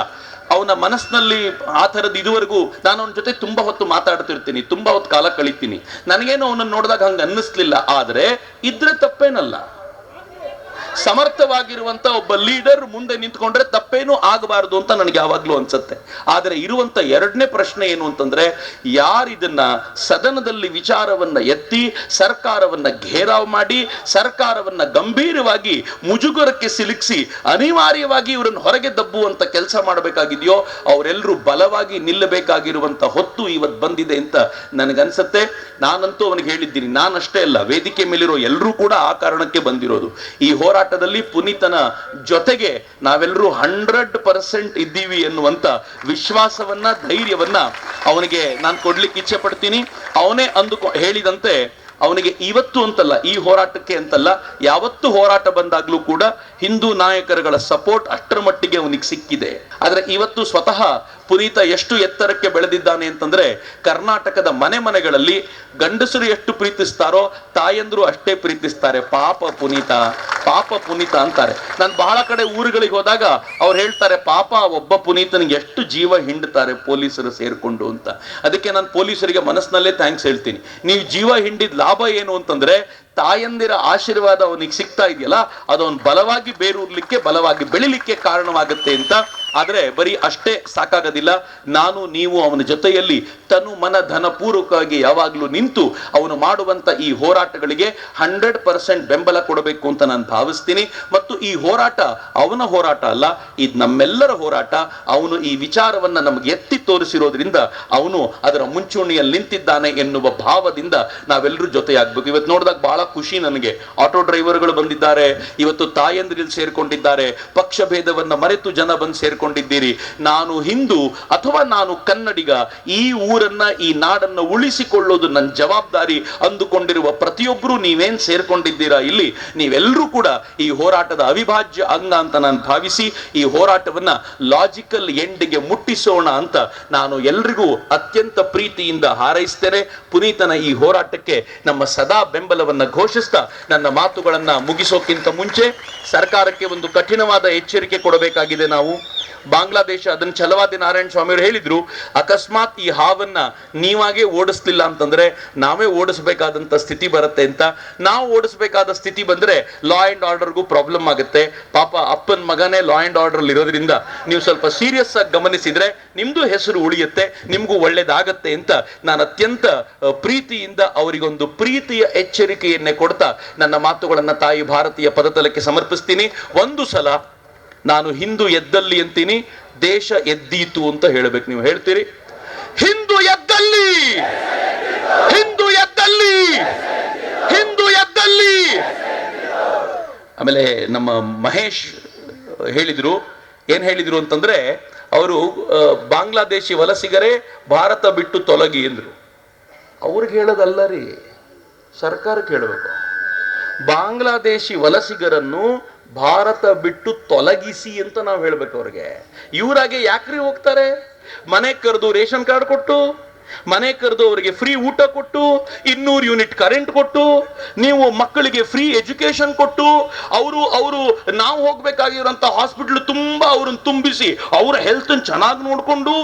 ಅವನ ಮನಸ್ಸಿನಲ್ಲಿ ಆ ಥರದ್ದು ಇದುವರೆಗೂ ನಾನು ಅವನ ಜೊತೆ ತುಂಬಾ ಹೊತ್ತು ಮಾತಾಡ್ತಿರ್ತೀನಿ, ತುಂಬಾ ಹೊತ್ತು ಕಾಲ ಕಳಿತೀನಿ, ನನಗೇನು ಅವನನ್ನು ನೋಡಿದಾಗ ಹಂಗ ಅನ್ನಿಸ್ಲಿಲ್ಲ. ಆದ್ರೆ ಇದ್ರೆ ತಪ್ಪೇನಲ್ಲ. ಸಮರ್ಥವಾಗಿರುವಂತ ಒಬ್ಬ ಲೀಡರ್ ಮುಂದೆ ನಿಂತ್ಕೊಂಡ್ರೆ ತಪ್ಪೇನೂ ಆಗಬಾರದು ಅಂತ ನನಗೆ ಯಾವಾಗ್ಲೂ ಅನ್ಸುತ್ತೆ. ಆದ್ರೆ ಇರುವಂತ ಎರಡನೇ ಪ್ರಶ್ನೆ ಏನು ಅಂತಂದ್ರೆ, ಯಾರಿದನ್ನ ಸದನದಲ್ಲಿ ವಿಚಾರವನ್ನ ಎತ್ತಿ ಸರ್ಕಾರವನ್ನ ಘೇರಾವ್ ಮಾಡಿ ಸರ್ಕಾರವನ್ನ ಗಂಭೀರವಾಗಿ ಮುಜುಗರಕ್ಕೆ ಸಿಲುಕಿಸಿ ಅನಿವಾರ್ಯವಾಗಿ ಇವರನ್ನು ಹೊರಗೆ ದಬ್ಬುವಂತ ಕೆಲಸ ಮಾಡಬೇಕಾಗಿದೆಯೋ ಅವರೆಲ್ಲರೂ ಬಲವಾಗಿ ನಿಲ್ಲಬೇಕಾಗಿರುವಂತ ಹೊತ್ತು ಇವತ್ತು ಬಂದಿದೆ ಅಂತ ನನಗನ್ಸುತ್ತೆ. ನಾನಂತೂ ಅವನಿಗೆ ಹೇಳಿದ್ದೀನಿ, ನಾನಷ್ಟೇ ಅಲ್ಲ, ವೇದಿಕೆ ಮೇಲಿರೋ ಎಲ್ಲರೂ ಕೂಡ ಆ ಕಾರಣಕ್ಕೆ ಬಂದಿರೋದು. ಈ ಹೋರಾಟದಲ್ಲಿ ಪುನೀತನ ಜೊತೆಗೆ ನಾವೆಲ್ಲರೂ 100% ಇದ್ದೀವಿ ಎನ್ನುವಂತ ವಿಶ್ವಾಸವನ್ನ, ಧೈರ್ಯವನ್ನ ಅವನಿಗೆ ನಾನು ಕೊಡ್ಲಿಕ್ಕೆ ಇಚ್ಛೆ ಪಡ್ತೀನಿ. ಅವನೇ ಹೇಳಿದಂತೆ ಅವನಿಗೆ ಇವತ್ತು ಅಂತಲ್ಲ, ಈ ಹೋರಾಟಕ್ಕೆ ಅಂತಲ್ಲ, ಯಾವತ್ತು ಹೋರಾಟ ಬಂದಾಗ್ಲೂ ಕೂಡ ಹಿಂದೂ ನಾಯಕರುಗಳ ಸಪೋರ್ಟ್ ಅಷ್ಟರ ಮಟ್ಟಿಗೆ ಅವನಿಗೆ ಸಿಕ್ಕಿದೆ. ಆದ್ರೆ ಇವತ್ತು ಸ್ವತಃ ಪುನೀತ ಎಷ್ಟು ಎತ್ತರಕ್ಕೆ ಬೆಳೆದಿದ್ದಾನೆ ಅಂತಂದ್ರೆ, ಕರ್ನಾಟಕದ ಮನೆಗಳಲ್ಲಿ ಗಂಡಸರು ಎಷ್ಟು ಪ್ರೀತಿಸ್ತಾರೋ ತಾಯಂದ್ರು ಅಷ್ಟೇ ಪ್ರೀತಿಸ್ತಾರೆ. ಪಾಪ ಪುನೀತ, ಪಾಪ ಪುನೀತ ಅಂತಾರೆ. ನಾನು ಬಹಳ ಕಡೆ ಊರುಗಳಿಗೆ ಹೋದಾಗ ಅವ್ರು ಹೇಳ್ತಾರೆ, ಪಾಪ ಒಬ್ಬ ಪುನೀತನಿಗೆ ಎಷ್ಟು ಜೀವ ಹಿಂಡ್ತಾರೆ ಪೊಲೀಸರು ಸೇರ್ಕೊಂಡು ಅಂತ. ಅದಕ್ಕೆ ನಾನು ಪೊಲೀಸರಿಗೆ ಮನಸ್ಸಿನಲ್ಲೇ ಥ್ಯಾಂಕ್ಸ್ ಹೇಳ್ತೀನಿ. ನೀವು ಜೀವ ಹಿಂಡಿದ ಲಾಭ ಏನು ಅಂತಂದ್ರೆ, ತಾಯಂದಿರ ಆಶೀರ್ವಾದ ಅವನಿಗೆ ಸಿಗ್ತಾ ಇದೆಯಲ್ಲ, ಅದವನು ಬಲವಾಗಿ ಬೇರೂರ್ಲಿಕ್ಕೆ, ಬಲವಾಗಿ ಬೆಳಿಲಿಕ್ಕೆ ಕಾರಣವಾಗುತ್ತೆ ಅಂತ. ಆದ್ರೆ ಬರೀ ಅಷ್ಟೇ ಸಾಕಾಗೋದಿಲ್ಲ. ನಾನು ನೀವು ಅವನ ಜೊತೆಯಲ್ಲಿ ತನು ಮನ ಧನ ಪೂರ್ವಕವಾಗಿ ಯಾವಾಗ್ಲೂ ನಿಂತು ಅವನು ಮಾಡುವಂತ ಈ ಹೋರಾಟಗಳಿಗೆ 100% ಬೆಂಬಲ ಕೊಡಬೇಕು ಅಂತ ನಾನು ಭಾವಿಸ್ತೀನಿ. ಮತ್ತು ಈ ಹೋರಾಟ ಅವನ ಹೋರಾಟ ಅಲ್ಲ, ಇದು ನಮ್ಮೆಲ್ಲರ ಹೋರಾಟ. ಅವನು ಈ ವಿಚಾರವನ್ನ ನಮಗೆ ಎತ್ತಿ ತೋರಿಸಿರೋದ್ರಿಂದ ಅವನು ಅದರ ಮುಂಚೂಣಿಯಲ್ಲಿ ನಿಂತಿದ್ದಾನೆ ಎನ್ನುವ ಭಾವದಿಂದ ನಾವೆಲ್ಲರೂ ಜೊತೆಯಾಗಬೇಕು. ಇವತ್ತು ನೋಡಿದಾಗ ಬಹಳ ಖುಷಿ ನನಗೆ. ಆಟೋ ಡ್ರೈವರ್ಗಳು ಬಂದಿದ್ದಾರೆ, ಇವತ್ತು ತಾಯಂದ್ರಿಲ್ ಸೇರ್ಕೊಂಡಿದ್ದಾರೆ, ಪಕ್ಷ ಭೇದವನ್ನ ಮರೆತು ಜನ ಬಂದು ಸೇರ್ಕೊಂಡಿದ್ದೀರಿ. ನಾನು ಹಿಂದೂ ಅಥವಾ ನಾನು ಕನ್ನಡಿಗ, ಈ ಊರನ್ನ ಈ ನಾಡನ್ನ ಉಳಿಸಿಕೊಳ್ಳೋದು ನನ್ನ ಜವಾಬ್ದಾರಿ ಅಂದುಕೊಂಡಿರುವ ಪ್ರತಿಯೊಬ್ಬರು ನೀವೇನ್ ಸೇರ್ಕೊಂಡಿದ್ದೀರಾ ಇಲ್ಲಿ, ನೀವೆಲ್ಲರೂ ಕೂಡ ಈ ಹೋರಾಟದ ಅವಿಭಾಜ್ಯ ಅಂಗ ಅಂತ ನಾನು ಭಾವಿಸಿ ಈ ಹೋರಾಟವನ್ನ ಲಾಜಿಕಲ್ ಎಂಡ್ಗೆ ಮುಟ್ಟಿಸೋಣ ಅಂತ ನಾನು ಎಲ್ರಿಗೂ ಅತ್ಯಂತ ಪ್ರೀತಿಯಿಂದ ಹಾರೈಸ್ತೇನೆ. ಪುನೀತನ ಈ ಹೋರಾಟಕ್ಕೆ ನಮ್ಮ ಸದಾ ಬೆಂಬಲವನ್ನ ಘೋಷಿಸ್ತಾ ನನ್ನ ಮಾತುಗಳನ್ನ ಮುಗಿಸೋಕ್ಕಿಂತ ಮುಂಚೆ ಸರ್ಕಾರಕ್ಕೆ ಒಂದು ಕಠಿಣವಾದ ಎಚ್ಚರಿಕೆ ಕೊಡಬೇಕಾಗಿದೆ. ನಾವು ಬಾಂಗ್ಲಾದೇಶ, ಅದನ್ನ ಛಲವಾದಿ ನಾರಾಯಣ ಸ್ವಾಮಿ ಅವರು ಹೇಳಿದ್ರು, ಅಕಸ್ಮಾತ್ ಈ ಹಾವನ್ನ ನೀವಾಗೆ ಓಡಿಸ್ಲಿಲ್ಲ ಅಂತಂದ್ರೆ ನಾವೇ ಓಡಿಸಬೇಕಾದಂತ ಸ್ಥಿತಿ ಬರುತ್ತೆ ಅಂತ. ನಾವು ಓಡಿಸಬೇಕಾದ ಸ್ಥಿತಿ ಬಂದ್ರೆ ಲಾ ಅಂಡ್ ಆರ್ಡರ್ಗೂ ಪ್ರಾಬ್ಲಮ್ ಆಗುತ್ತೆ. ಪಾಪ ಅಪ್ಪನ ಮಗನೇ ಲಾ ಅಂಡ್ ಆರ್ಡರ್ ಇರೋದ್ರಿಂದ ನೀವು ಸ್ವಲ್ಪ ಸೀರಿಯಸ್ ಆಗಿ ಗಮನಿಸಿದ್ರೆ ನಿಮ್ದು ಹೆಸರು ಉಳಿಯುತ್ತೆ, ನಿಮ್ಗೂ ಒಳ್ಳೇದಾಗತ್ತೆ ಅಂತ ನಾನು ಅತ್ಯಂತ ಪ್ರೀತಿಯಿಂದ ಅವರಿಗೊಂದು ಪ್ರೀತಿಯ ಎಚ್ಚರಿಕೆಯನ್ನೇ ಕೊಡ್ತಾ ನನ್ನ ಮಾತುಗಳನ್ನ ತಾಯಿ ಭಾರತೀಯ ಪದತಲಕ್ಕೆ ಸಮರ್ಪಿಸ್ತೀನಿ. ಒಂದು ಸಲ ನಾನು ಹಿಂದೂ ಎದ್ದಲ್ಲಿ ಅಂತೀನಿ, ದೇಶ ಎದ್ದೀತು ಅಂತ ಹೇಳಬೇಕು. ನೀವು ಹೇಳ್ತೀರಿ, ಹಿಂದೂ ಎದ್ದಲ್ಲಿ, ಹಿಂದೂ ಎದ್ದಲ್ಲಿ, ಹಿಂದೂ ಎದ್ದಲ್ಲಿ. ಆಮೇಲೆ ನಮ್ಮ ಮಹೇಶ್ ಹೇಳಿದ್ರು, ಏನ್ ಹೇಳಿದ್ರು ಅಂತಂದ್ರೆ, ಅವರು ಬಾಂಗ್ಲಾದೇಶಿ ವಲಸಿಗರೇ ಭಾರತ ಬಿಟ್ಟು ತೊಲಗಿ ಎಂದ್ರು. ಅವ್ರಿಗೆ ಹೇಳೋದಲ್ಲ ರೀ, ಸರ್ಕಾರಕ್ಕೆ ಹೇಳಬೇಕು. ಬಾಂಗ್ಲಾದೇಶಿ ವಲಸಿಗರನ್ನು ಭಾರತ ಬಿಟ್ಟು ತೊಲಗಿಸಿ ಅಂತ ನಾವು ಹೇಳ್ಬೇಕು ಅವ್ರಿಗೆ. ಇವರಾಗೆ ಯಾಕ್ರಿ ಹೋಗ್ತಾರೆ? ಮನೆ ಕರೆದು ರೇಷನ್ ಕಾರ್ಡ್ ಕೊಟ್ಟು, ಮನೆ ಕರೆದು ಅವರಿಗೆ ಫ್ರೀ ಊಟ ಕೊಟ್ಟು, 200 ಯೂನಿಟ್ ಕರೆಂಟ್ ಕೊಟ್ಟು, ನೀವು ಮಕ್ಕಳಿಗೆ ಫ್ರೀ ಎಜುಕೇಶನ್ ಕೊಟ್ಟು, ಅವರು ನಾವು ಹೋಗ್ಬೇಕಾಗಿರೋಂಥ ಹಾಸ್ಪಿಟಲ್ ತುಂಬಾ ಅವ್ರನ್ನ ತುಂಬಿಸಿ ಅವರ ಹೆಲ್ತ್ ಚೆನ್ನಾಗಿ ನೋಡ್ಕೊಂಡು,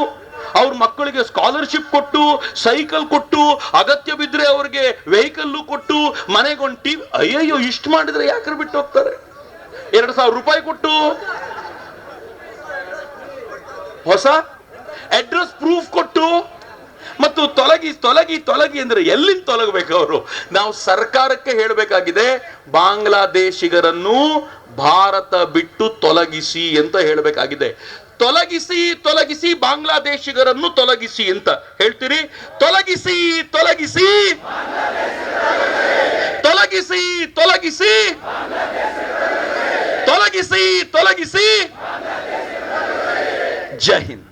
ಅವ್ರ ಮಕ್ಕಳಿಗೆ ಸ್ಕಾಲರ್ಶಿಪ್ ಕೊಟ್ಟು, ಸೈಕಲ್ ಕೊಟ್ಟು, ಅಗತ್ಯ ಬಿದ್ರೆ ಅವ್ರಿಗೆ ವೆಹಿಕಲ್ ಕೊಟ್ಟು, ಮನೆಗೊಂದು ಟಿವಿ. ಅಯ್ಯಯ್ಯೋ, ಇಷ್ಟು ಮಾಡಿದ್ರೆ ಯಾಕ್ರೆ ಬಿಟ್ಟು ಹೋಗ್ತಾರೆ? 2,000 ರೂಪಾಯಿ ಕೊಟ್ಟು, ಹೊಸ ಅಡ್ರೆಸ್ ಪ್ರೂಫ್ ಕೊಟ್ಟು, ಮತ್ತು ತೊಲಗಿ ತೊಲಗಿ ತೊಲಗಿ ಅಂದ್ರೆ ಎಲ್ಲಿಂದ ತೊಲಗಬೇಕು ಅವರು? ನಾವು ಸರ್ಕಾರಕ್ಕೆ ಹೇಳಬೇಕಾಗಿದೆ, ಬಾಂಗ್ಲಾದೇಶಿಗರನ್ನು ಭಾರತ ಬಿಟ್ಟು ತೊಲಗಿಸಿ ಅಂತ ಹೇಳಬೇಕಾಗಿದೆ. ತೊಲಗಿಸಿ ತೊಲಗಿಸಿ ಬಾಂಗ್ಲಾದೇಶಿಗರನ್ನು ತೊಲಗಿಸಿ ಅಂತ ಹೇಳ್ತೀರಿ. ತೊಲಗಿಸಿ ತೊಲಗಿಸಿ ತೊಲಗಿಸಿ ತೊಲಗಿಸಿ ತೊಲಗಿಸಿ ತೊಲಗಿಸಿ. ಜೈ ಹಿಂದ್.